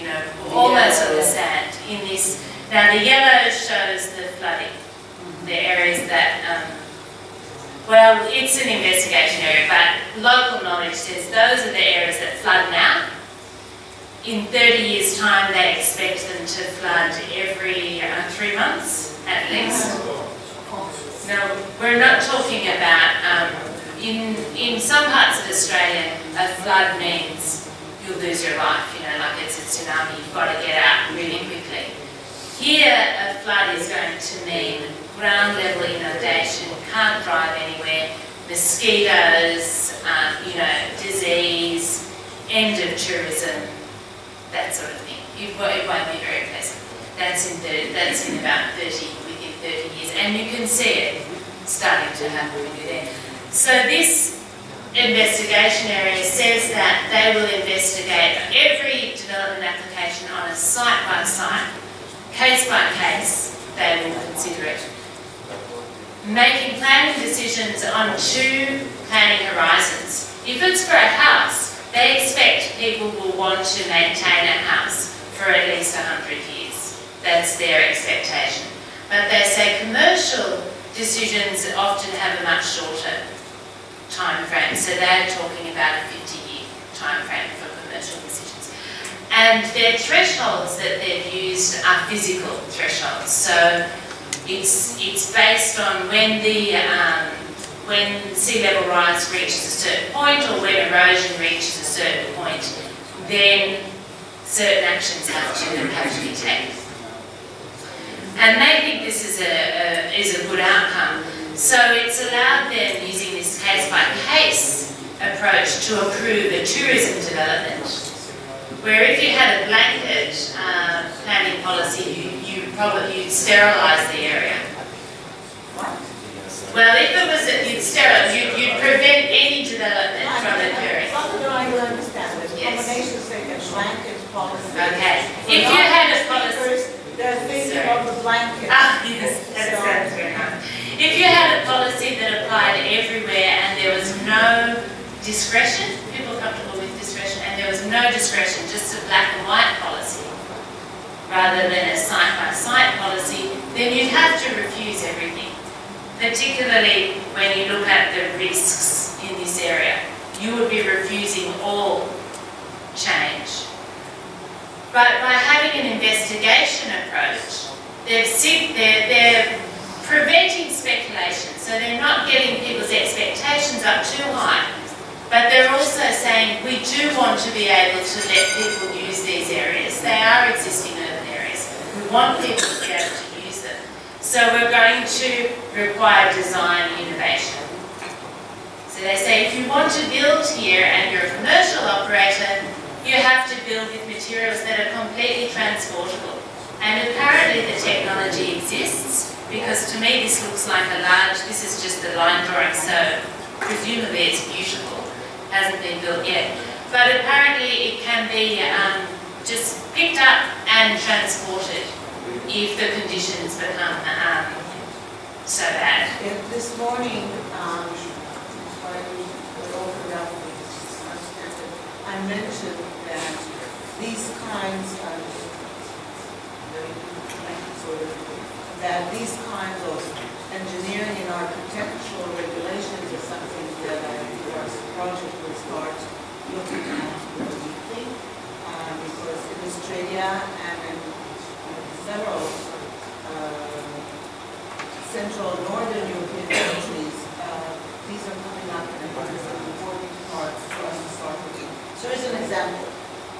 [SPEAKER 1] you know, almost on the sand in this. Now the yellow shows the flooding, the areas that, well, it's an investigation area, but local knowledge says those are the areas that flood now. In 30 years' time, they expect them to flood every 3 months, at least. Now, we're not talking about, in some parts of Australia, a flood means you'll lose your life, like it's a tsunami, you've got to get out really quickly. Here, a flood is going to mean ground level inundation, can't drive anywhere, mosquitoes, disease, end of tourism, that sort of thing. It won't be very pleasant. That's in about within 30 years, and you can see it starting to happen when you're there. So this investigation area says that they will investigate every development application on a site-by-site, case-by-case, they will consider it. Making planning decisions on 2 planning horizons. If it's for a house, they expect people will want to maintain a house for at least 100 years. That's their expectation. But they say commercial decisions often have a much shorter time frame. So they're talking about a 50-year time frame for commercial decisions. And their thresholds that they've used are physical thresholds. So it's based on when sea level rise reaches a certain point or when erosion reaches a certain point, then certain actions have to be taken. And they think this is a good outcome. So it's allowed them, using this case-by-case approach, to approve a tourism development, where if you had a blanket planning policy, you'd sterilise the area. Well, if it was, you'd prevent any development from occurring.
[SPEAKER 2] I will understand it.
[SPEAKER 1] Yes.
[SPEAKER 2] Combination statement, blanket policy.
[SPEAKER 1] Okay. If you had a policy...
[SPEAKER 2] They're thinking of the blanket.
[SPEAKER 1] Yes, that sounds very nice. If you had a policy that applied everywhere and there was no discretion, people comfortable with discretion, and there was no discretion, just a black and white policy, rather than a site-by-site policy, then you'd have to refuse everything. Particularly when you look at the risks in this area. You would be refusing all change. But by having an investigation approach, they're preventing speculation. So they're not getting people's expectations up too high. But they're also saying we do want to be able to let people use these areas. They are existing urban areas. We want people to be able to use them. So we're going to require design innovation. So they say if you want to build here and you're a commercial operator, you have to build with materials that are completely transportable. And apparently the technology exists, because to me this looks like this is just a line drawing, so presumably it's beautiful, hasn't been built yet. But apparently it can be just picked up and transported if the conditions become so bad.
[SPEAKER 2] This morning, I mentioned that these kinds of engineering and architectural regulations is something that our project will start looking at more deeply, because in Australia and in several central and northern European countries, these are coming up, and it is an important part for us to start looking. So here's an example.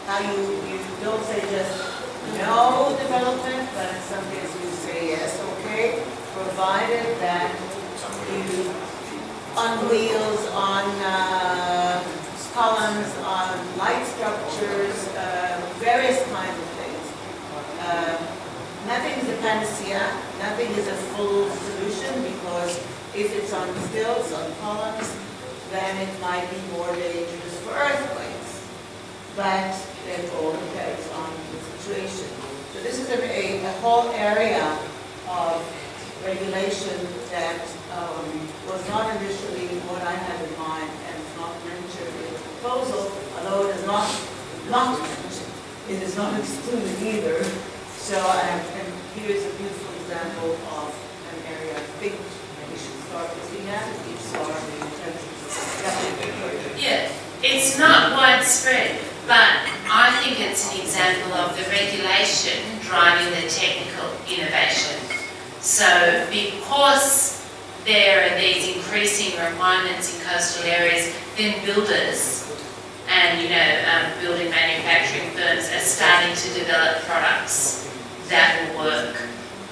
[SPEAKER 2] How you don't say just no development, but in some cases you say yes, okay, provided that you on wheels, on columns, on light structures, various kinds of things. Nothing is a panacea, nothing is a full solution, because if it's on stilts, on columns, then it might be more dangerous for earthquakes. But it all depends on the situation. So this is a whole area of regulation that was not initially what I had in mind, and it's not mentioned in the proposal, although it is not mentioned. It is not excluded either. So, and here is a beautiful example of an area I think we should start looking at. These are the intentions.
[SPEAKER 1] Yeah, it's not widespread, but I think it's an example of the regulation driving the technical innovation. So because there are these increasing requirements in coastal areas, then builders and building manufacturing firms are starting to develop products that will work.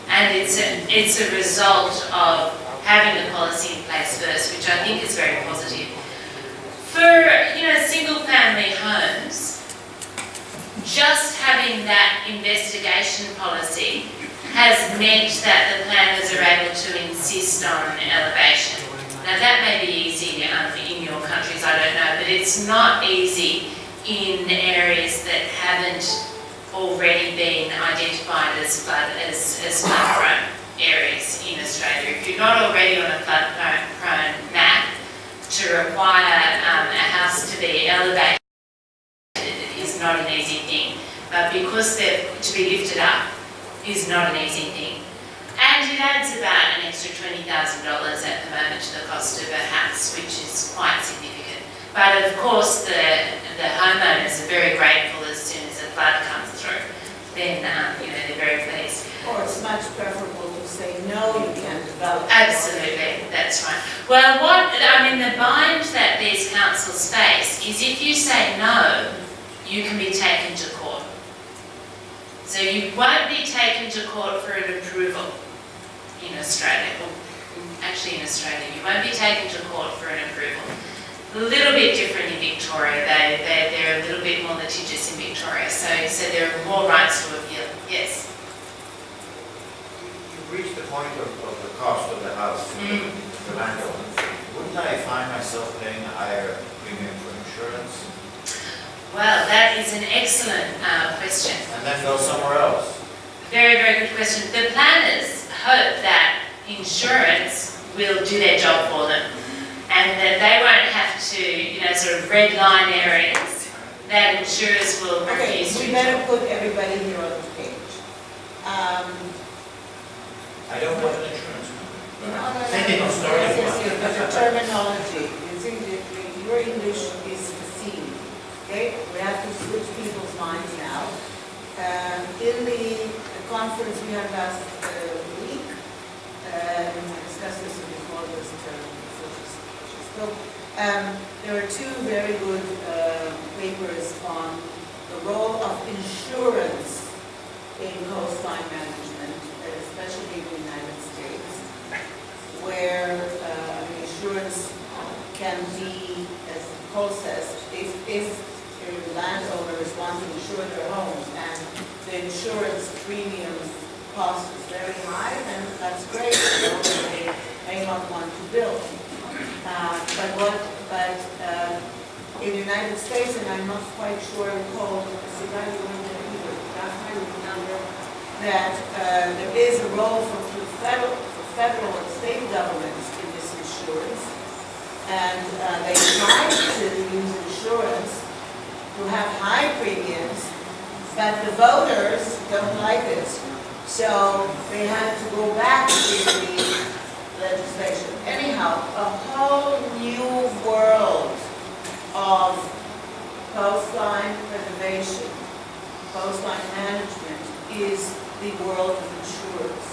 [SPEAKER 1] And it's a result of having the policy in place first, which I think is very positive. For single-family homes, just having that investigation policy has meant that the planners are able to insist on elevation. Now that may be easy in your countries, I don't know, but it's not easy in areas that haven't already been identified as flood-prone areas in Australia. If you're not already on a flood-prone map, to require a house to be elevated is not an easy thing. But because they're to be lifted up is not an easy thing. And it adds about an extra $20,000 at the moment to the cost of a house, which is quite significant. But of course, the homeowners are very grateful as soon as a flood comes through. Then, they're very pleased.
[SPEAKER 2] Or it's much preferable to say, no, you can't develop.
[SPEAKER 1] Absolutely, that's right. Well, the bind that these councils face is if you say no, you can be taken to court. So you won't be taken to court for an approval in Australia. Well, actually in Australia, you won't be taken to court for an approval. A little bit different in Victoria. They're a little bit more litigious in Victoria, so there are more rights to appeal. Yes?
[SPEAKER 6] You've reached the point of the cost of the house, the landowner. Wouldn't I find myself paying a higher premium for insurance?
[SPEAKER 1] Well, that is an excellent question.
[SPEAKER 6] And then go somewhere else?
[SPEAKER 1] Very, very good question. The planners hope that insurance will do their job for them and that they won't have to, sort of red line areas that insurers will
[SPEAKER 2] Okay,
[SPEAKER 1] refuse to.
[SPEAKER 2] we better put everybody here on the page.
[SPEAKER 6] I don't want an insurance company. Thinking of starting one.
[SPEAKER 2] The terminology, you think that your English is seen, okay? We have to switch people's minds now. In the conference we had last week, I discussed this with Nicole Gurran, so there are two very good papers on the role of insurance in coastline management, especially in the United States, where insurance can be, as Nicole says, if your landowners want to insure their homes and the insurance premium cost is very high, then that's great. They may not want to build. But in the United States, and I'm not quite sure, Nicole, that there is a role for federal and state governments in this insurance, and they try to use insurance to have high premiums, but the voters don't like it, so they had to go back to the legislation. Anyhow, a whole new world of coastline preservation, coastline management is the world of insurance.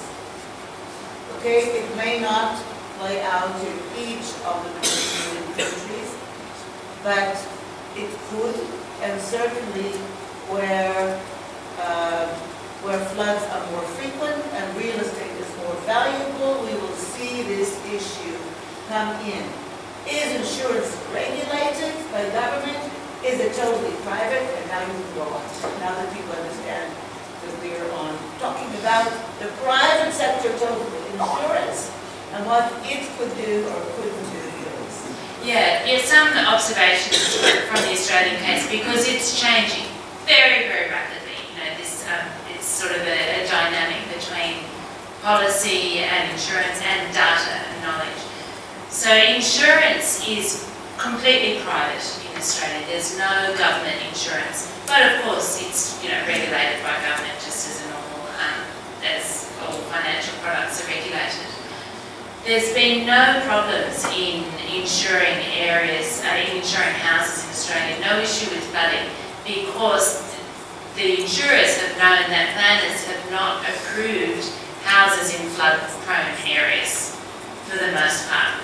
[SPEAKER 2] Okay, it may not play out in each of the 50 million countries, but it could, and certainly where floods are more frequent and real estate is more valuable, we will see this issue come in. Is insurance regulated by government? Is it totally private? And now you can go on. Now that people understand that we're on talking about the private sector total insurance and what it could do or couldn't do.
[SPEAKER 1] Yeah, some observations from the Australian case, because it's changing very, very rapidly. It's sort of a dynamic between policy and insurance and data and knowledge. So insurance is completely private in Australia. There's no government insurance, but of course it's regulated by government just as a normal, as all financial products are regulated. There's been no problems in insuring insuring houses in Australia, no issue with flooding, because the insurers have known that planners have not approved houses in flood-prone areas for the most part.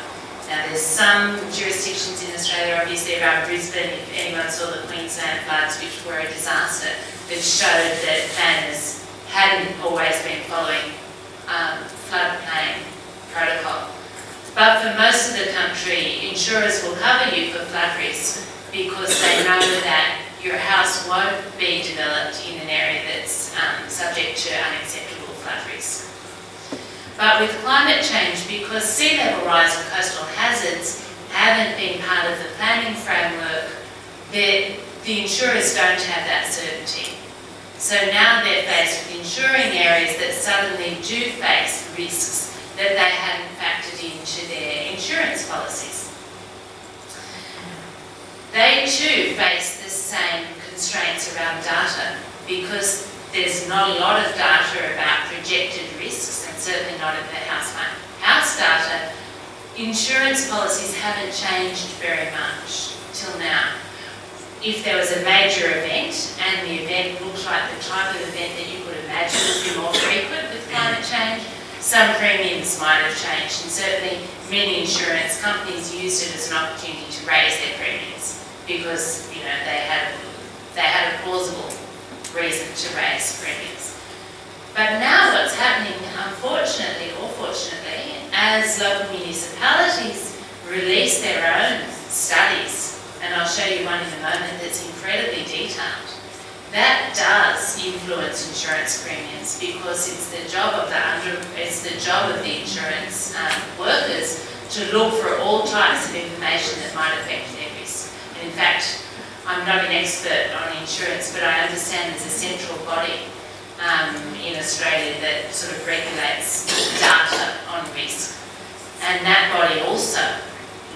[SPEAKER 1] Now there's some jurisdictions in Australia, obviously around Brisbane, if anyone saw the Queensland floods, which were a disaster, that showed that planners hadn't always been following floodplain protocol. But for most of the country, insurers will cover you for flood risk because they know that your house won't be developed in an area that's subject to unacceptable flood risk. But with climate change, because sea level rise and coastal hazards haven't been part of the planning framework, the insurers don't have that certainty. So now they're faced with insuring areas that suddenly do face risks that they hadn't factored into their insurance policies. They too face the same constraints around data because there's not a lot of data about projected risks, and certainly not at the house data. Insurance policies haven't changed very much till now. If there was a major event and the event looked like the type of event that you could imagine would be more frequent with climate change, some premiums might have changed, and certainly many insurance companies used it as an opportunity to raise their premiums because they had a plausible reason to raise premiums. But now what's happening, unfortunately or fortunately, as local municipalities release their own studies, and I'll show you one in a moment that's incredibly detailed, that does influence insurance premiums because it's the job of the insurance workers to look for all types of information that might affect their risk. And in fact, I'm not an expert on insurance, but I understand there's a central body in Australia that sort of regulates data on risk. And that body also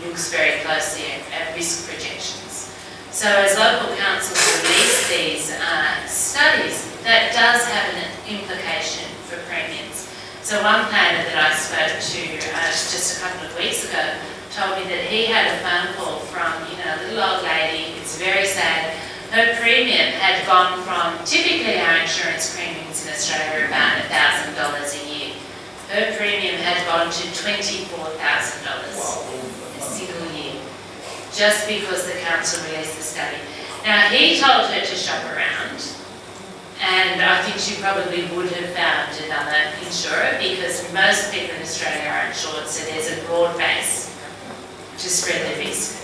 [SPEAKER 1] looks very closely at risk projections. So as local councils release these studies, that does have an implication for premiums. So one planner that I spoke to just a couple of weeks ago told me that he had a phone call from a little old lady. It's very sad. Her premium had gone from, typically our insurance premiums in Australia are about $1,000 a year. Her premium had gone to $24,000 a single year, just because the council released the study. Now he told her to shop around, and I think she probably would have found another insurer because most people in Australia are insured, so there's a broad base to spread the risk.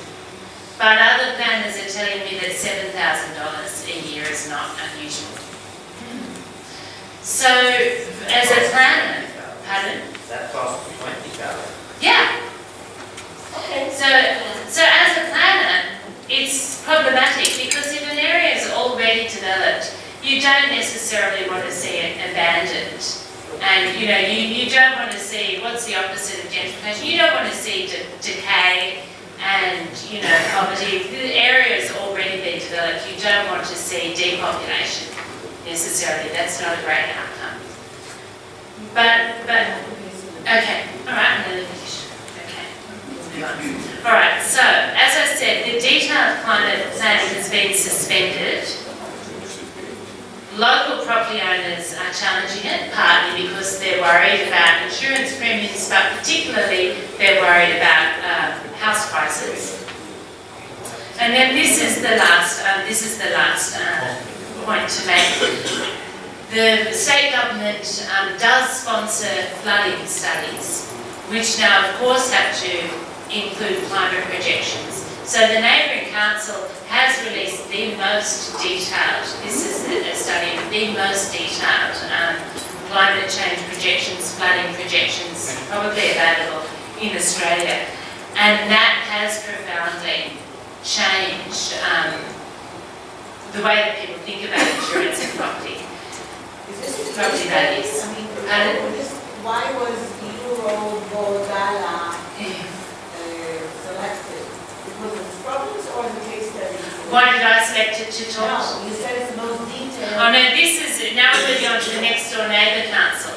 [SPEAKER 1] But other planners are telling me that $7,000 a year is not unusual. So, as a planner, pardon?
[SPEAKER 4] That costs $20,000.
[SPEAKER 1] Yeah.
[SPEAKER 2] Okay.
[SPEAKER 1] So as a planner, it's problematic because if an area is already developed, you don't necessarily want to see it abandoned. And you don't want to see, what's the opposite of gentrification? You don't want to see decay and poverty. If the area has already been developed, you don't want to see depopulation necessarily. That's not a great outcome. But okay, all right, I'm going to finish. Okay, we'll move on. All right, so as I said, the detailed climate planning has been suspended. Local property owners are challenging it, partly because they're worried about insurance premiums, but particularly they're worried about house prices. And then this is the last point to make. The state government does sponsor flooding studies, which now of course have to include climate projections. So the neighbouring council has released the most detailed, this is a study of the most detailed climate change projections, flooding projections, probably available in Australia. And that has profoundly changed the way that people think about insurance and property. Property values.
[SPEAKER 2] Why was Euro-Bodala selected? Because of its problems or the case study?
[SPEAKER 1] Why did I select it to talk?
[SPEAKER 2] No, you said it's the most detailed.
[SPEAKER 1] Oh no, now we're moving on to the next door neighbour council.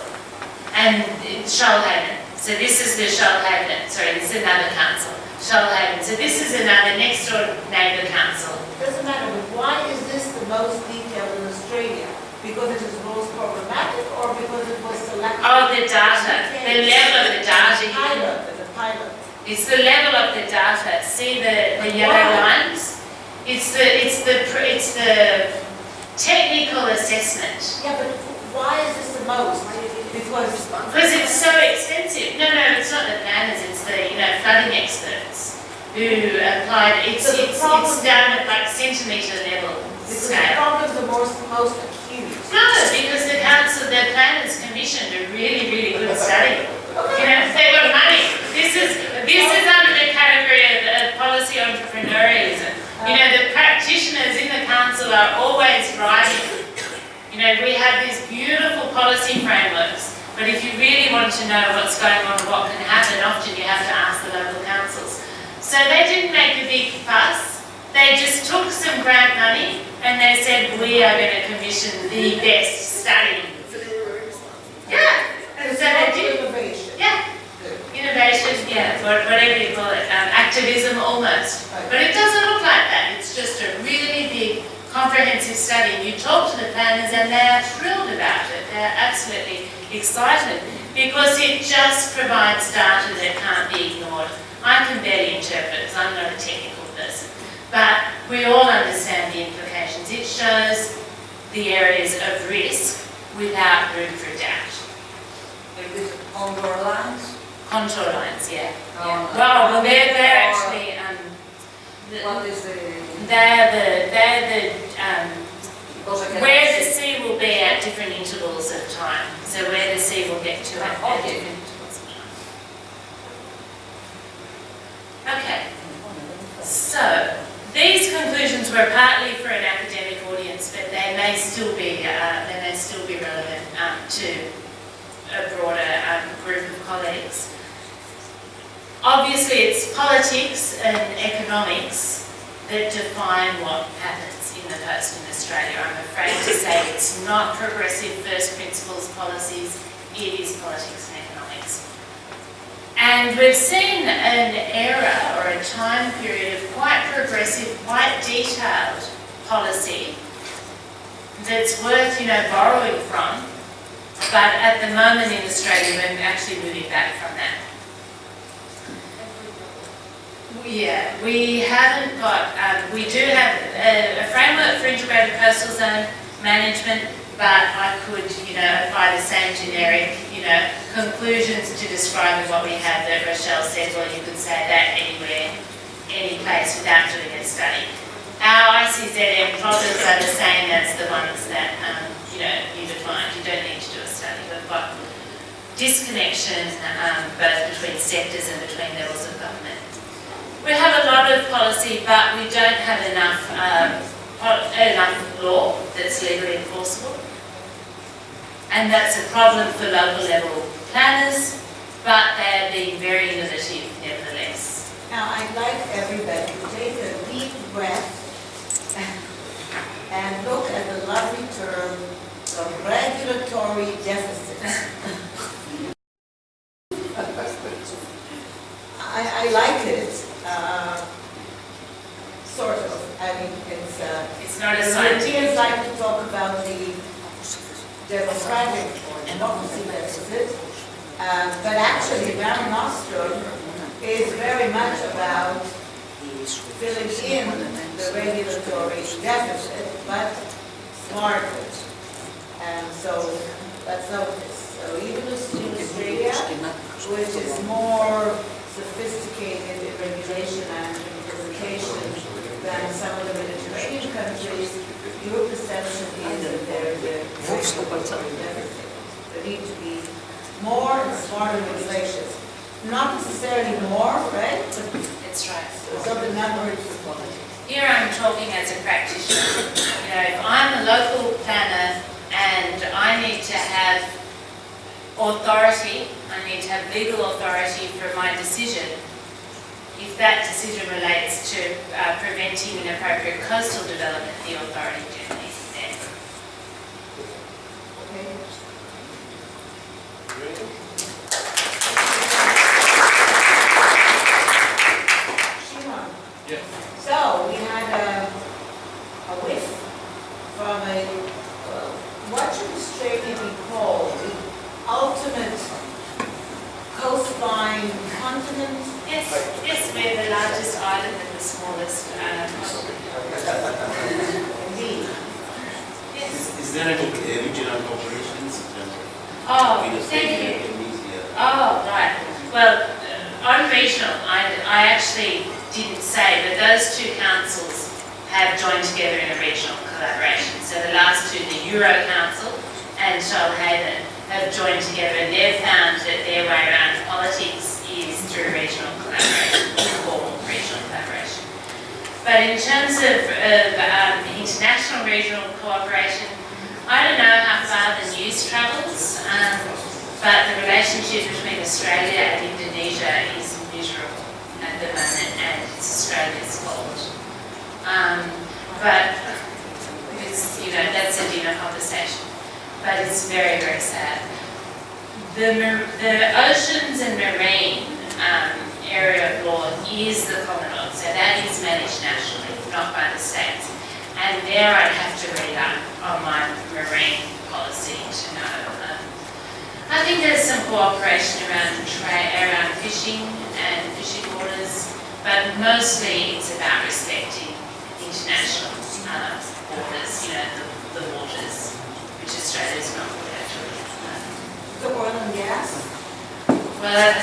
[SPEAKER 1] And Shoalhaven. So this is the Shoalhaven, sorry, this is another council. Shoalhaven. So this is another next door neighbour council.
[SPEAKER 2] Doesn't matter, but why is this the most detailed in Australia? Because it is most problematic or because it was selected?
[SPEAKER 1] Oh, the data. The level of the data.
[SPEAKER 2] It's a pilot.
[SPEAKER 1] It's the level of the data. See the yellow lines? It's the technical assessment.
[SPEAKER 2] Yeah, but why is this the most?
[SPEAKER 1] Because it's so expensive. No, it's not the planners, it's the flooding experts who applied. It's down at like centimetre level
[SPEAKER 2] The
[SPEAKER 1] scale.
[SPEAKER 2] problems are most acute.
[SPEAKER 1] No, because the planners commissioned a really, really good study. They've got money. This is under the category of policy entrepreneurialism. The practitioners in the council are always driving. We have these beautiful policy frameworks, but if you really want to know what's going on and what can happen, often you have to ask the local councils. So they didn't make a big fuss. They just took some grant money and they said, we are going to commission the best study. Yeah, and so they did.
[SPEAKER 2] Innovation.
[SPEAKER 1] Yeah, innovation, whatever you call it, activism almost. But it doesn't look like that. It's just a really big, comprehensive study. You talk to the planners and they're thrilled about it. They're absolutely excited because it just provides data that can't be ignored. I can barely interpret because I'm not a technical person, but we all understand the implications. It shows the areas of risk without room for doubt.
[SPEAKER 5] Is this contour lines?
[SPEAKER 1] Contour lines, yeah.
[SPEAKER 5] Oh,
[SPEAKER 1] Well, they're actually
[SPEAKER 5] What is the...
[SPEAKER 1] they're
[SPEAKER 5] Because I can
[SPEAKER 1] where the sea will be at different intervals of time. So where the sea will get to at different intervals of time. Okay. So these conclusions were partly for an academic audience, but they may still be relevant to a broader group of colleagues. Obviously, it's politics and economics that define what happens in the coast in Australia. I'm afraid to say it's not progressive first principles policies, it is politics and economics. And we've seen an era or a time period of quite progressive, quite detailed policy that's worth, borrowing from. But at the moment in Australia, we're actually moving back from that. Yeah, we haven't got, we do have a framework for integrated coastal zone management, but I could, apply the same generic, conclusions to describing what we have that Rochelle said. Well, you could say that anywhere, any place without doing a study. Our ICZM problems are the same as the ones that, you defined. You don't need to do a study. We've got disconnection both between sectors and between levels of government. We have a lot of policy, but we don't have enough law that's legally enforceable. And that's a problem for local level planners, but they're being very innovative nevertheless.
[SPEAKER 2] Now, I'd like everybody to take a deep breath and look at the lovely term, the regulatory deficit. I like it, sort of. I mean,
[SPEAKER 1] It's not a
[SPEAKER 2] Europeans
[SPEAKER 1] scientific.
[SPEAKER 2] like to talk about the democratic or democracy deficit, but actually, Mare Nostrum is very much about filling in the regulatory deficit, but smartly. And so let's note this. So even Australia, which is more sophisticated in regulation and implementation than some of the Mediterranean countries, your perception is that there is a regulatory deficit. There need to be more and smarter regulations. Not necessarily more, right? But
[SPEAKER 1] That's right.
[SPEAKER 2] so the numbers.
[SPEAKER 1] Here I'm talking as a practitioner. If I'm a local planner and I need to have authority, I need to have legal authority for my decision. If that decision relates to preventing inappropriate coastal development, the authority generally is there.
[SPEAKER 2] Shimon.
[SPEAKER 4] Yes.
[SPEAKER 2] So we had a whiff from what should Australia be called? The ultimate coastline continent?
[SPEAKER 1] Yes. Yes, we're the largest island and the smallest continent.
[SPEAKER 2] Indeed.
[SPEAKER 1] Yes.
[SPEAKER 7] Is there any regional cooperations?
[SPEAKER 1] Oh, thank you. Oh, right. Well, on regional, I actually didn't say, but those two councils have joined together in a regional collaboration. So the last two, the Euro Council and Shoalhaven, have joined together, and they've found that their way around politics is through regional collaboration, formal regional collaboration. But in terms of international regional cooperation, I don't know how far the news travels, but the relationship between Australia and Indonesia is miserable at the moment, and it's Australia's fault. But it's, that's a dinner conversation. But it's very, very sad. The oceans and marine area of law is the Commonwealth, so that is managed nationally, not by the states. And there I'd have to read up on my marine policy to know. I think there's some cooperation around fishing and fishing waters, but mostly it's about respecting international waters, the waters, which Australia's not good at.
[SPEAKER 2] The oil and gas?
[SPEAKER 1] Well,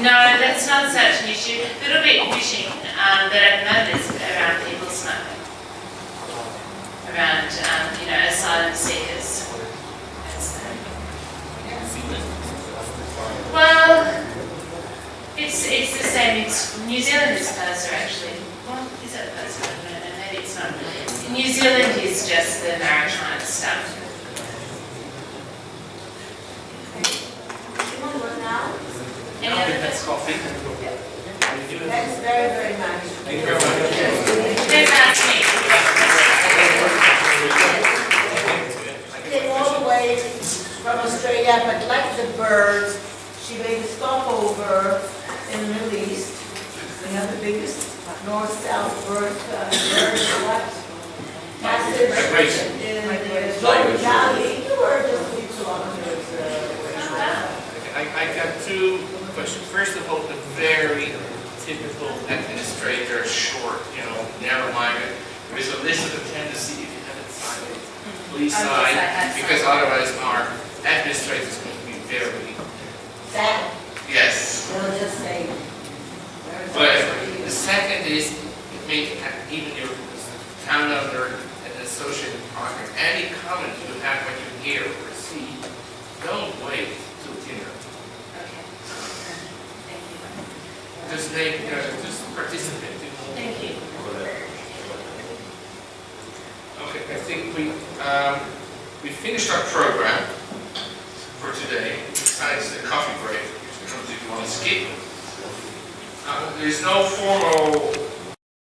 [SPEAKER 1] no, that's not such an issue. A little bit fishing, but at the moment it's around people smuggling, around, asylum seekers. Well, it's the same. New Zealand is closer, actually. Well, is it closer? I don't know. Maybe it's not. New Zealand is just the maritime stuff.
[SPEAKER 2] You want to go now?
[SPEAKER 1] Any other questions?
[SPEAKER 4] Coffee.
[SPEAKER 2] Thanks very, very much.
[SPEAKER 4] Thank you very much.
[SPEAKER 1] Don't ask me.
[SPEAKER 2] Came all the way from Australia, but like the birds, she made a stopover in the Middle East. We have the biggest north-south bird, passage in the Jordan Valley. You were just a few kilometers away.
[SPEAKER 4] I got two questions. First of all, the very typical administrator, short, narrow-minded. There is a list of the tendency, if you haven't signed it, please sign, because otherwise our administrator is going to be very,
[SPEAKER 2] Sad.
[SPEAKER 4] yes.
[SPEAKER 2] They'll just say.
[SPEAKER 4] But the second is, even your town owner and associate partner, any comment you have when you hear or see, don't wait till dinner.
[SPEAKER 1] Okay. Thank you.
[SPEAKER 4] Just participate.
[SPEAKER 1] Thank you.
[SPEAKER 4] Okay, I think we finished our program for today, besides the coffee break, which I don't know if you want to skip. There's no formal